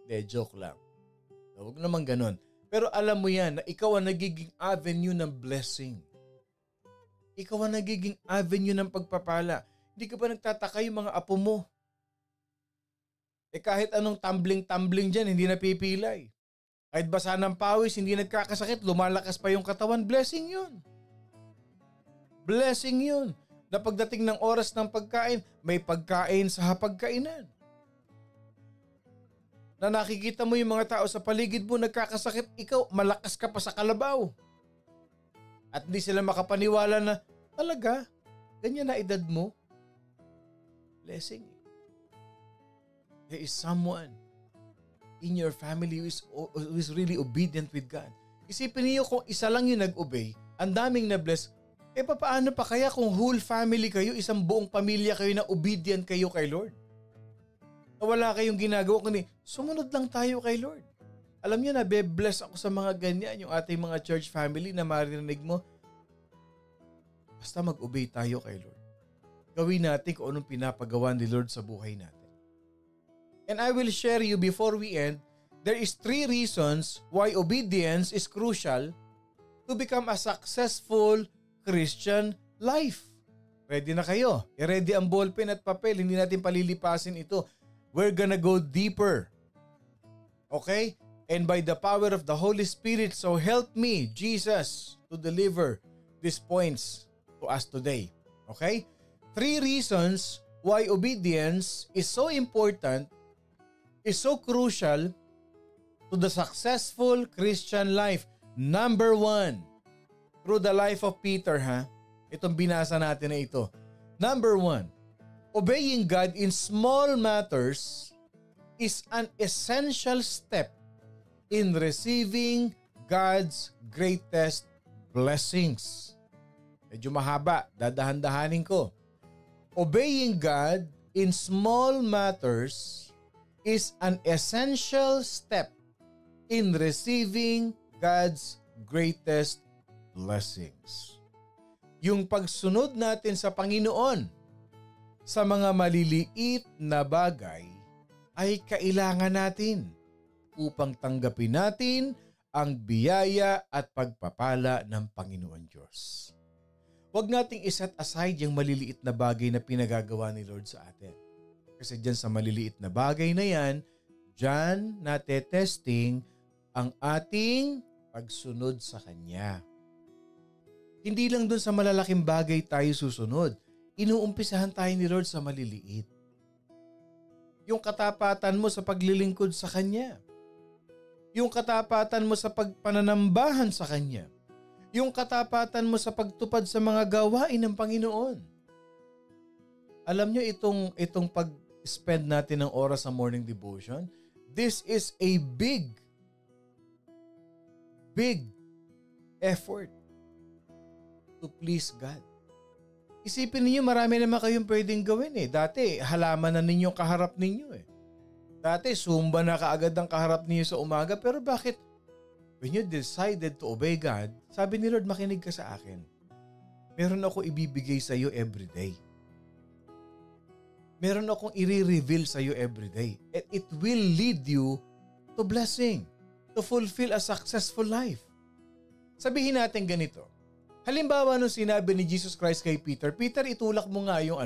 De, joke lang. Huwag naman ganun. Pero alam mo yan na ikaw ang nagiging avenue ng blessing. Ikaw ang nagiging avenue ng pagpapala. Hindi ka ba nagtataka yung mga apo mo? Kahit anong tumbling-tumbling dyan, hindi napipilay. Kahit basa ng pawis, hindi nagkakasakit, lumalakas pa yung katawan, blessing yun. Blessing yun. Na pagdating ng oras ng pagkain, may pagkain sa hapagkainan. Na nakikita mo yung mga tao sa paligid mo nagkakasakit, ikaw malakas ka pa sa kalabaw. At hindi sila makapaniwala na, talaga, ganyan na edad mo. Blessing. There is someone in your family who is really obedient with God. Isipin niyo kung isa lang yung nag-obey, ang daming na-bless, paano pa kaya kung whole family kayo, isang buong pamilya kayo na obedient kayo kay Lord? Na wala kayong ginagawa kundi sumunod lang tayo kay Lord. Alam niyo na, be-bless ako sa mga ganyan, yung ating mga church family na marinig mo. Basta mag-obey tayo kay Lord. Gawin natin kung anong pinapagawa ni Lord sa buhay natin. And I will share you before we end, there is 3 reasons why obedience is crucial to become a successful Christian life. Ready na kayo? I-ready ang ballpen at papel, hindi natin palilipasin ito. We're gonna go deeper. Okay? And by the power of the Holy Spirit, so help me, Jesus, to deliver these points to us today. Okay? 3 reasons why obedience is so important, is so crucial to the successful Christian life. Number 1, through the life of Peter, itong binasa natin na ito. Number 1, obeying God in small matters is an essential step in receiving God's greatest blessings. Medyo mahaba, dadahan-dahanin ko. Obeying God in small matters is an essential step in receiving God's greatest blessings. Yung pagsunod natin sa Panginoon sa mga maliliit na bagay ay kailangan natin upang tanggapin natin ang biyaya at pagpapala ng Panginoon Diyos. Huwag nating iset aside yung maliliit na bagay na pinagagawa ni Lord sa atin. Kasi dyan sa maliliit na bagay na yan, dyan natetesting ang ating pagsunod sa Kanya. Hindi lang dun sa malalaking bagay tayo susunod. Inuumpisahan tayo ni Lord sa maliliit. Yung katapatan mo sa paglilingkod sa Kanya. Yung katapatan mo sa pagpananambahan sa Kanya. Yung katapatan mo sa pagtupad sa mga gawain ng Panginoon. Alam nyo itong pag-spend natin ng oras sa morning devotion, this is a big effort to please God. Isipin niyo marami naman kayong pwedeng gawin eh. Dati halaman na ninyo kaharap ninyo eh. Dati sumba na kaagad ang kaharap ninyo sa umaga, pero bakit when you decided to obey God, sabi ni Lord, makinig ka sa akin. Meron ako ibibigay sa iyo everyday. Meron akong i-reveal sa iyo everyday. And it will lead you to blessing, to fulfill a successful life. Sabihin natin ganito. Halimbawa nung sinabi ni Jesus Christ kay Peter, Peter, itulak mo nga yung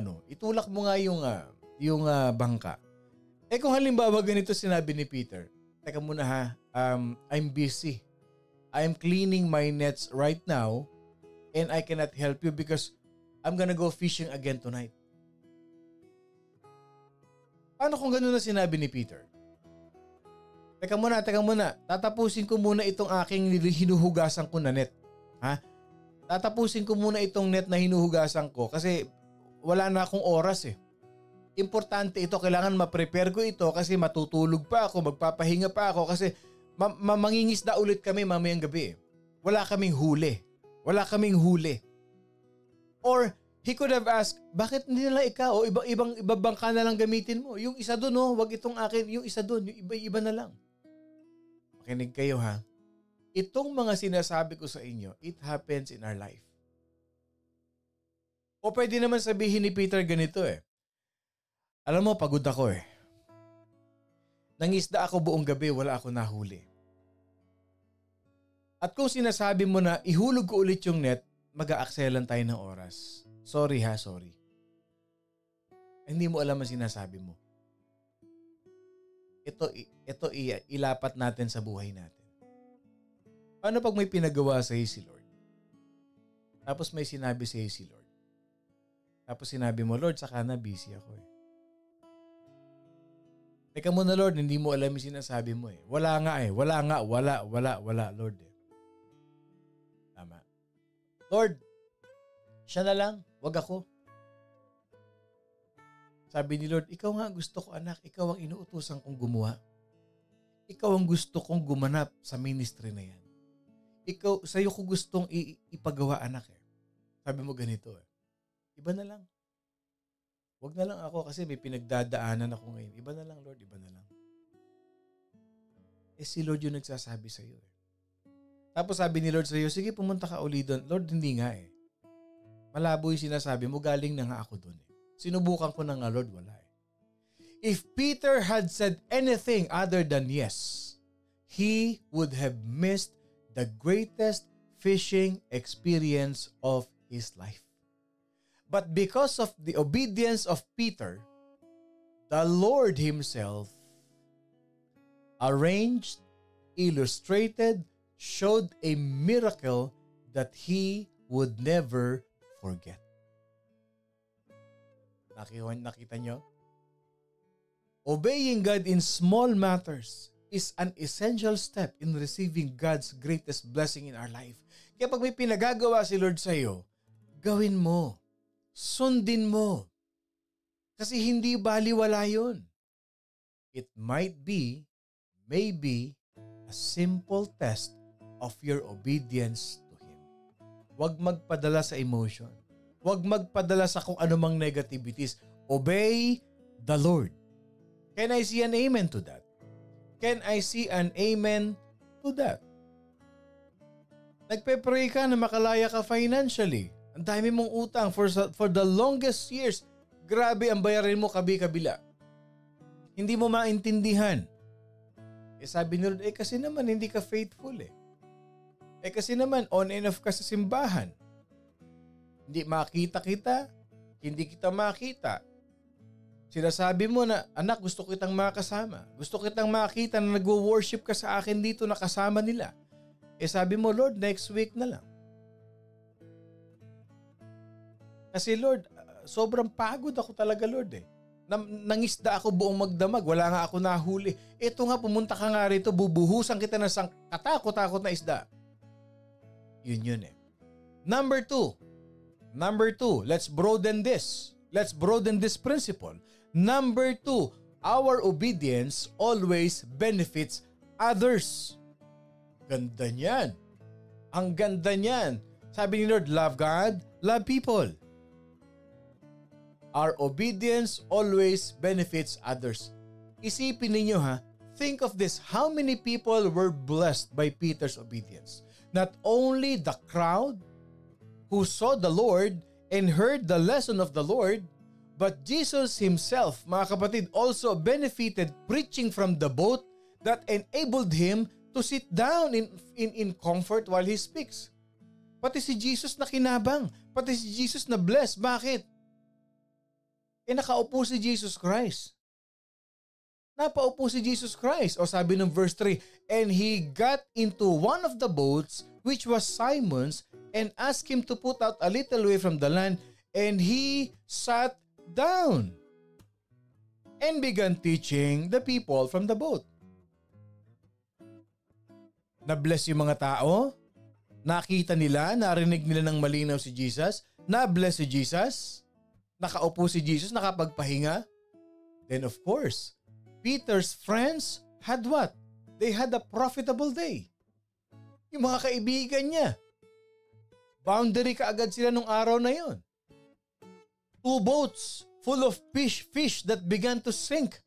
bangka. Eh kung halimbawa ganito sinabi ni Peter, teka muna I'm busy. I'm cleaning my nets right now and I cannot help you because I'm gonna go fishing again tonight. Paano kung gano'n na sinabi ni Peter? Teka muna. Tatapusin ko muna itong aking hinuhugasan ko na net. Tatapusin ko muna itong net na hinuhugasan ko kasi wala na akong oras eh. Importante ito, kailangan ma-prepare ko ito kasi matutulog pa ako, magpapahinga pa ako kasi mangingisda ulit kami mamayang gabi. Wala kaming huli. Or he could have asked, bakit hindi na lang ikaw o ibang bangka na lang gamitin mo? Yung isa doon, wag itong akin, yung isa doon, yung iba na lang. Makinig kayo ha. Itong mga sinasabi ko sa inyo, it happens in our life. O pwede naman sabihin ni Peter ganito eh. Alam mo, pagod ako eh. Nangisda ako buong gabi, wala ako nahuli. At kung sinasabi mo na ihulog ko ulit yung net, mag-aakselan tayo ng oras. Sorry. Hindi mo alam ang sinasabi mo. Ito ilapat natin sa buhay natin. Paano pag may pinagawa sa iyo si Lord? Tapos may sinabi sa iyo si Lord. Tapos sinabi mo, Lord, saka na busy ako eh. Teka muna Lord, hindi mo alam yung sinasabi mo eh. Wala, Lord eh. Tama. Lord, siya na lang, wag ako. Sabi ni Lord, ikaw nga gusto ko anak, ikaw ang inuutusan kong gumawa. Ikaw ang gusto kong gumanap sa ministry na yan. Ikaw, sa'yo ko gustong ipagawa anak eh. Sabi mo ganito eh. Iba na lang. Wag na lang ako kasi may pinagdadaanan ako ngayon. Iba na lang Lord, iba na lang. Eh si Lord yung nagsasabi sa'yo eh. Tapos sabi ni Lord sa'yo, sige pumunta ka uli doon. Lord, hindi nga eh. Malabo yung sinasabi mo, galing na nga ako doon eh. Sinubukan ko na nga Lord, wala eh. If Peter had said anything other than yes, he would have missed the greatest fishing experience of his life. But because of the obedience of Peter, the Lord Himself arranged, illustrated, showed a miracle that he would never forget. Nakita nyo? Obeying God in small matters is an essential step in receiving God's greatest blessing in our life. Kaya pag may pinagagawa si Lord sa iyo, gawin mo. Sundin mo. Kasi hindi baliwala yun. It might be, maybe, a simple test of your obedience to Him. Huwag magpadala sa emotion. Huwag magpadala sa kung anumang negativities. Obey the Lord. Can I see an amen to that? Can I see an amen to that? Nagpe-pray ka na makalaya ka financially. Ang dami mong utang for the longest years. Grabe ang bayarin mo kabi-kabila. Hindi mo maintindihan. Sabi ni Lord, kasi naman hindi ka faithful eh. Kasi naman on and off ka sa simbahan. Hindi makita kita, hindi kita makita. Sinasabi mo na, anak, gusto kitang makasama. Gusto kitang makita na nagwo-worship ka sa akin dito na kasama nila. Sabi mo, Lord, next week na lang. Kasi Lord, sobrang pagod ako talaga, Lord eh. Nangisda ako buong magdamag, wala nga ako nahuli. Ito nga, pumunta ka nga rito, bubuhusan kita ng katakot-takot na isda. Yun eh. Number two, let's broaden this. Let's broaden this principle. Number two, our obedience always benefits others. Ganda niyan. Ang ganda niyan. Sabi ni Lord, love God, love people. Our obedience always benefits others. Isipin ninyo ha, think of this. How many people were blessed by Peter's obedience? Not only the crowd who saw the Lord and heard the lesson of the Lord, but Jesus Himself, mga kapatid, also benefited preaching from the boat that enabled Him to sit down in comfort while He speaks. Pati si Jesus na kinabang, pati si Jesus na blessed. Bakit? Nakaupo si Jesus Christ. Napaupo si Jesus Christ. O sabi ng verse 3, and He got into one of the boats, which was Simon's, and asked him to put out a little way from the land, and He sat down and began teaching the people from the boat. Na-bless yung mga tao, nakita nila, narinig nila ng malinaw si Jesus, na-bless si Jesus, nakaupo si Jesus, nakapagpahinga. Then of course, Peter's friends had what? They had a profitable day. Yung mga kaibigan niya, boundary kaagad sila nung araw na yon. 2 boats full of fish that began to sink.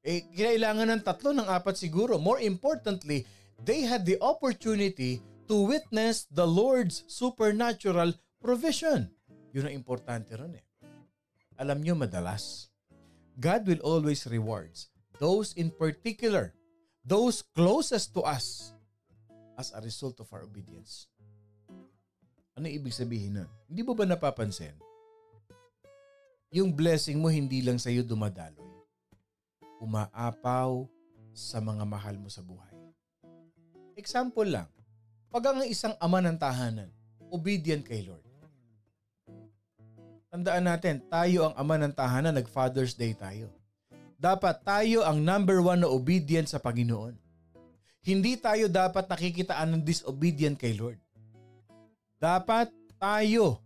Kailangan ng 3, ng 4 siguro. More importantly, they had the opportunity to witness the Lord's supernatural provision. Yun ang importante ron eh. Alam nyo madalas, God will always rewards those in particular, those closest to us as a result of our obedience. Ano ibig sabihin nun? Hindi mo ba napapansin? Yung blessing mo hindi lang sa iyo dumadaloy. Umaapaw sa mga mahal mo sa buhay. Example lang, pag ang isang ama ng tahanan, obedient kay Lord. Tandaan natin, tayo ang ama ng tahanan, nag-Father's Day tayo. Dapat tayo ang number 1 na obedient sa Panginoon. Hindi tayo dapat nakikitaan ng disobedient kay Lord. Dapat tayo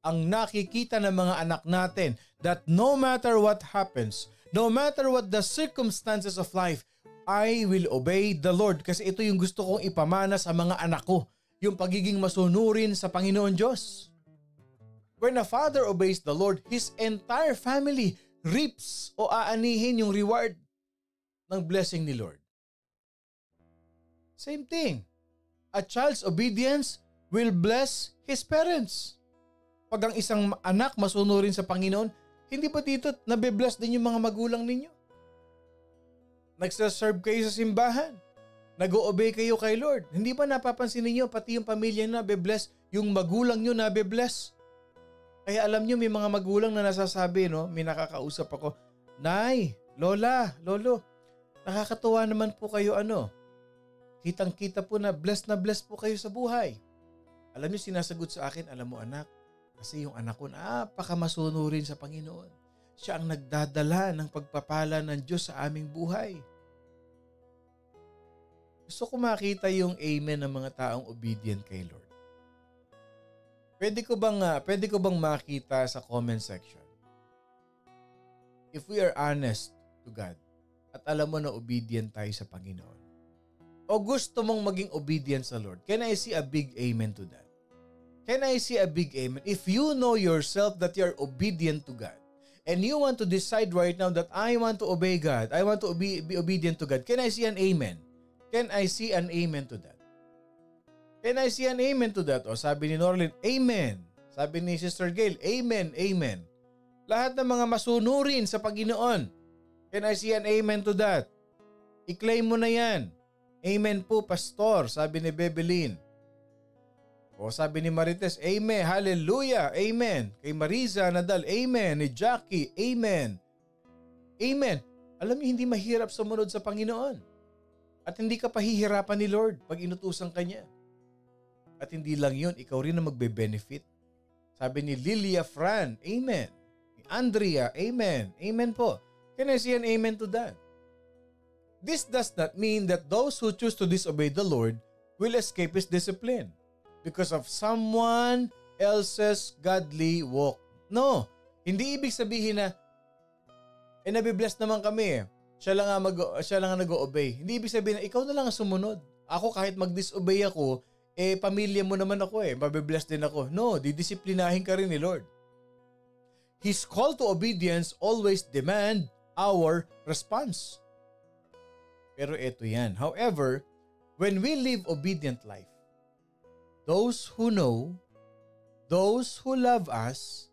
ang nakikita ng mga anak natin that no matter what happens, no matter what the circumstances of life, I will obey the Lord. Kasi ito yung gusto kong ipamana sa mga anak ko, yung pagiging masunurin sa Panginoon Diyos. When a father obeys the Lord, his entire family reaps o aanihin yung reward ng blessing ni Lord. Same thing. A child's obedience will bless his parents. Pag ang isang anak masunurin sa Panginoon, hindi ba dito nabe-bless din yung mga magulang ninyo? Nagsaserve kayo sa simbahan. Nag-o-obey kayo kay Lord. Hindi ba napapansin ninyo pati yung pamilya na nabe-bless, yung magulang nyo nabe-bless? Kaya alam nyo, may mga magulang na nasasabi, no? May nakakausap ako, Nay, Lola, Lolo, nakakatuwa naman po kayo kitang-kita po na blessed po kayo sa buhay. Alam nyo, sinasagot sa akin, alam mo anak, kasi yung anak ko napakamasunurin sa Panginoon. siya ang nagdadala ng pagpapala ng Diyos sa aming buhay. Gusto ko makita yung amen ng mga taong obedient kay Lord. Pwede ko bang makita sa comment section? If we are honest to God at alam mo na obedient tayo sa Panginoon, o gusto mong maging obedient sa Lord, can I see a big amen to that? Can I see a big amen? If you know yourself that you are obedient to God, and you want to decide right now that I want to obey God, I want to be obedient to God, can I see an amen? Can I see an amen to that? Can I see an amen to that? O sabi ni Norlin, amen. Sabi ni Sister Gail, amen, amen. Lahat ng mga masunurin sa Panginoon. Can I see an amen to that? I-claim mo na yan. Amen po, Pastor, sabi ni Bebelin. O sabi ni Marites, amen, hallelujah, amen. Kay Mariza Nadal, amen. Ni Jackie, amen. Amen. Alam niyo, hindi mahirap sumunod sa Panginoon. At hindi ka pahihirapan ni Lord pag inutusan ka niya. At hindi lang yun, ikaw rin ang magbe-benefit. Sabi ni Lilia Fran, amen. Ni Andrea, amen. Amen po. Can I see an amen to that? This does not mean that those who choose to disobey the Lord will escape His discipline because of someone else's godly walk. No, hindi ibig sabihin na nabibless naman kami eh. Siya lang ang nag-o-obey. Hindi ibig sabihin na ikaw na lang ang sumunod. Ako kahit mag-disobey ako, pamilya mo naman ako mabibless din ako. No, didisiplinahin ka rin ni Lord. His call to obedience always demand our response. Pero ito yan. However, when we live obedient life, those who know, those who love us,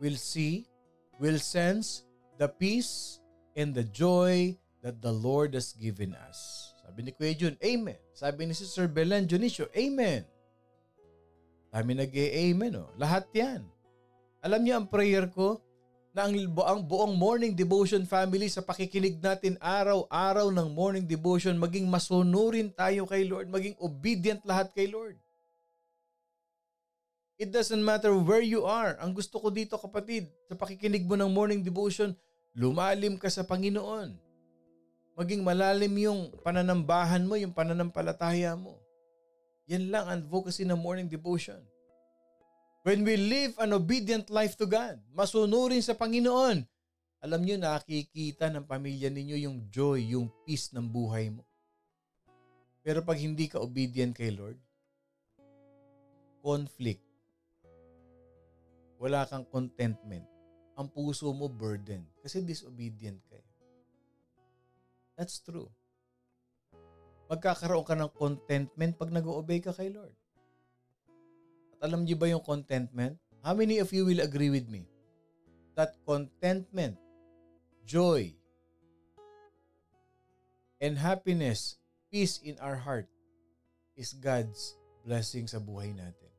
will see, will sense the peace and the joy that the Lord has given us. Sabi ni Kuya Jun, amen. Sabi ni Sister Belen Junicio, amen. Dami nag-amen. Lahat yan. Alam niyo ang prayer ko na ang buong morning devotion family sa pakikinig natin araw-araw ng morning devotion, maging masunurin tayo kay Lord, maging obedient lahat kay Lord. It doesn't matter where you are. Ang gusto ko dito kapatid, sa pakikinig mo ng morning devotion, lumalim ka sa Panginoon. Maging malalim yung pananambahan mo, yung pananampalataya mo. Yan lang ang advocacy ng morning devotion. When we live an obedient life to God, masunurin sa Panginoon, alam niyo nakikita ng pamilya ninyo yung joy, yung peace ng buhay mo. Pero pag hindi ka obedient kay Lord, conflict. Wala kang contentment. Ang puso mo burden kasi disobedient ka. That's true. Magkakaroon ka ng contentment pag nag-o-obey ka kay Lord. At alam niyo ba yung contentment? How many of you will agree with me that contentment, joy, and happiness, peace in our heart is God's blessing sa buhay natin?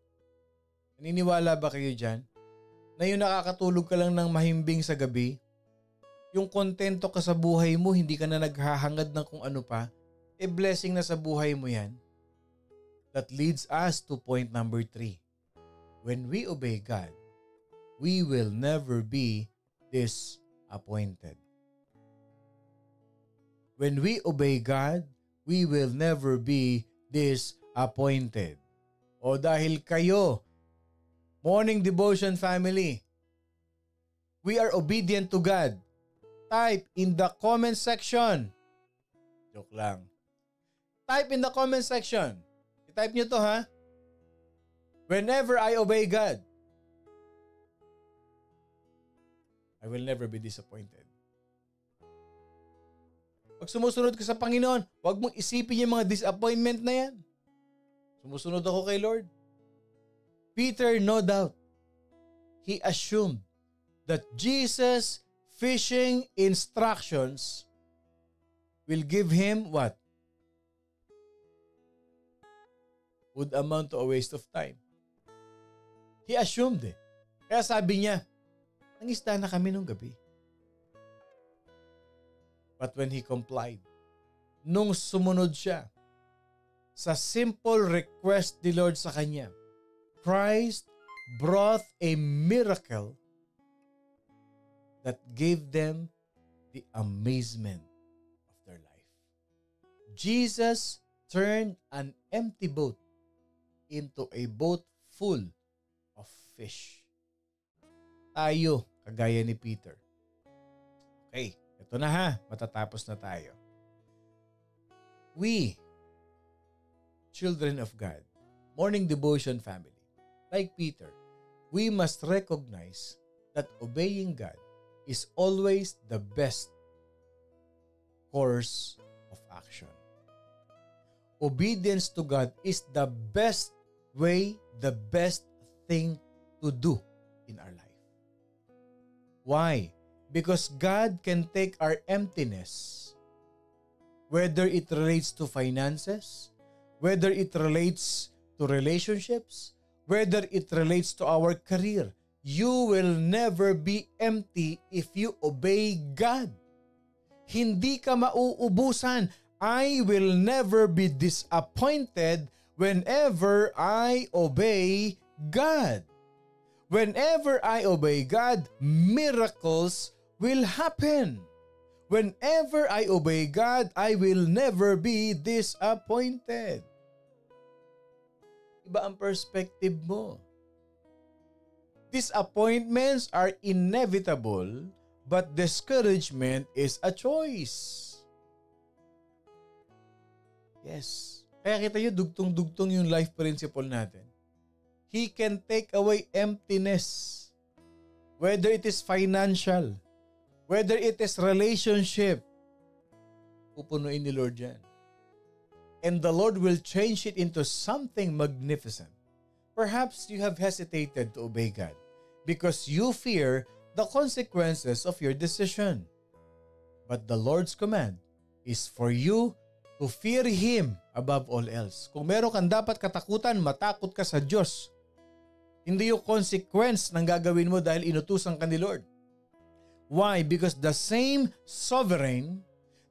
Naniniwala ba kayo dyan? Na yung nakakatulog ka lang ng mahimbing sa gabi, yung kontento ka sa buhay mo, hindi ka na naghahangad ng kung ano pa, blessing na sa buhay mo yan. That leads us to point number 3. When we obey God, we will never be disappointed. When we obey God, we will never be disappointed. O dahil kayo, morning devotion family, we are obedient to God. Type in the comment section. Joke lang. Type in the comment section. I-type nyo to ha. Whenever I obey God, I will never be disappointed. Pag sumusunod ka sa Panginoon, huwag mong isipin yung mga disappointment na yan. Sumusunod ako kay Lord. Peter, no doubt, he assumed that Jesus' fishing instructions will give him what? Would amount to a waste of time. He assumed it. Kaya sabi niya, nangisda na kami nung gabi. But when he complied, nung sumunod siya sa simple request ni Lord sa kanya, Christ brought a miracle that gave them the amazement of their life. Jesus turned an empty boat into a boat full of fish. Tayo, kagaya ni Peter. Okay, ito na ha, matatapos na tayo. We, children of God, morning devotion family, like Peter, we must recognize that obeying God is always the best course of action. Obedience to God is the best way, the best thing to do in our life. Why? Because God can take our emptiness, whether it relates to finances, whether it relates to relationships, whether it relates to our career. You will never be empty if you obey God. Hindi ka mauubusan. I will never be disappointed whenever I obey God. Whenever I obey God, miracles will happen. Whenever I obey God, I will never be disappointed. Iba ang perspective mo. Disappointments are inevitable, but discouragement is a choice. Yes. Kaya kita nyo, dugtong-dugtong yung life principle natin. He can take away emptiness. Whether it is financial, whether it is relationship, pupunuin ni Lord yan. And the Lord will change it into something magnificent. Perhaps you have hesitated to obey God because you fear the consequences of your decision. But the Lord's command is for you to fear Him above all else. Kung meron kang dapat katakutan, matakot ka sa Diyos. Hindi yung consequence ng gagawin mo dahil inutusan ka ni Lord. Why? Because the same sovereign,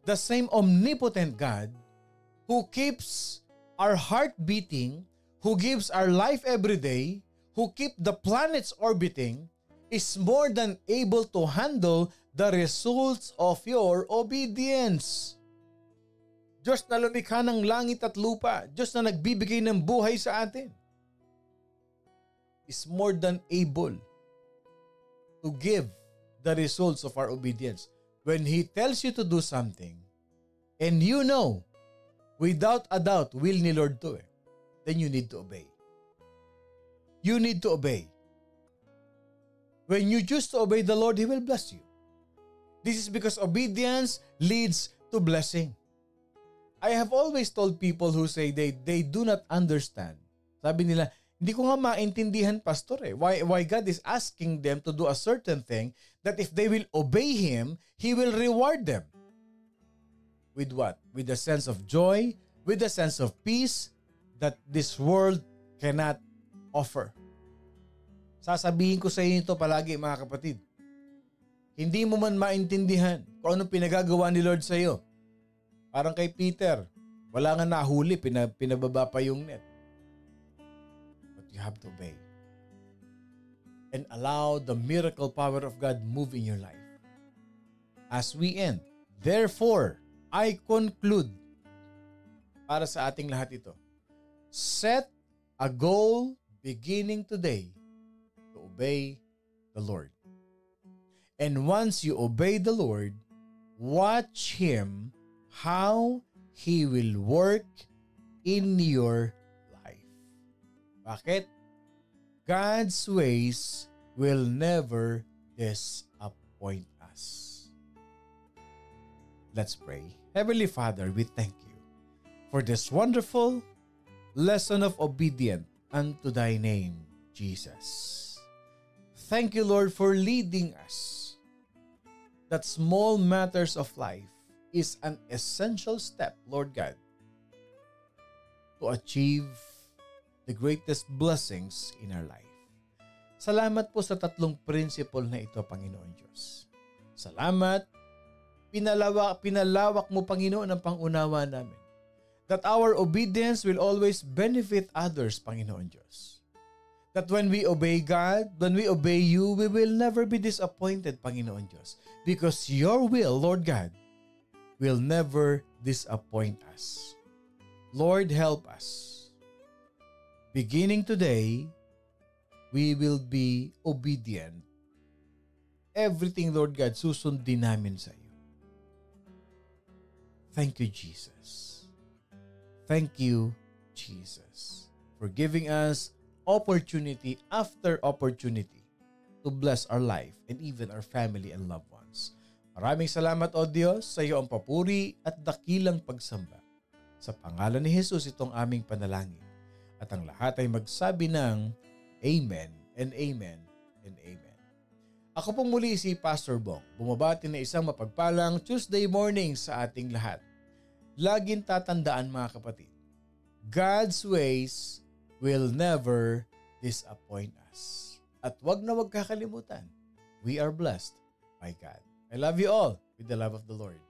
the same omnipotent God who keeps our heart beating, who gives our life every day, who keep the planets orbiting, is more than able to handle the results of your obedience. Diyos na lumikha ng langit at lupa, Diyos na nagbibigay ng buhay sa atin, is more than able to give the results of our obedience. When He tells you to do something, and you know, without a doubt, will ni Lord to then you need to obey. You need to obey. When you choose to obey the Lord, He will bless you. This is because obedience leads to blessing. I have always told people who say they do not understand. Sabi nila, hindi ko nga maintindihan, Pastor, why God is asking them to do a certain thing that if they will obey Him, He will reward them. With what? With a sense of joy, with a sense of peace that this world cannot offer. Sasabihin ko sa inyo ito palagi, mga kapatid. Hindi mo man maintindihan kung anong pinagagawa ni Lord sa iyo. Parang kay Peter, wala nga nahuli, pinababa pa yung net. But you have to obey. And allow the miracle power of God move in your life. As we end, therefore, I conclude para sa ating lahat ito. Set a goal beginning today to obey the Lord. And once you obey the Lord, watch Him how He will work in your life. Bakit? God's ways will never disappoint us. Let's pray. Heavenly Father, we thank you for this wonderful lesson of obedience unto Thy name, Jesus. Thank you, Lord, for leading us. That small matters of life is an essential step, Lord God, to achieve the greatest blessings in our life. Salamat po sa tatlong principle na ito, Panginoon Diyos. Salamat, pinalawak mo, Panginoon, ang pangunawa namin. That our obedience will always benefit others, Panginoon Diyos. That when we obey God, when we obey you, we will never be disappointed, Panginoon Diyos. Because your will, Lord God, will never disappoint us. Lord, help us. Beginning today, we will be obedient. Everything, Lord God, susundin namin sa iyo. Thank you, Jesus. Thank you, Jesus, for giving us opportunity after opportunity to bless our life and even our family and loved ones. Maraming salamat, O Diyos, sa iyo ang papuri at dakilang pagsamba. Sa pangalan ni Jesus itong aming panalangin. At ang lahat ay magsabi ng Amen and Amen and Amen. Ako pong muli si Pastor Bong, bumabati na isang mapagpalang Tuesday morning sa ating lahat. Laging tatandaan, mga kapatid, God's ways will never disappoint us. At wag na wag kakalimutan, we are blessed by God. I love you all with the love of the Lord.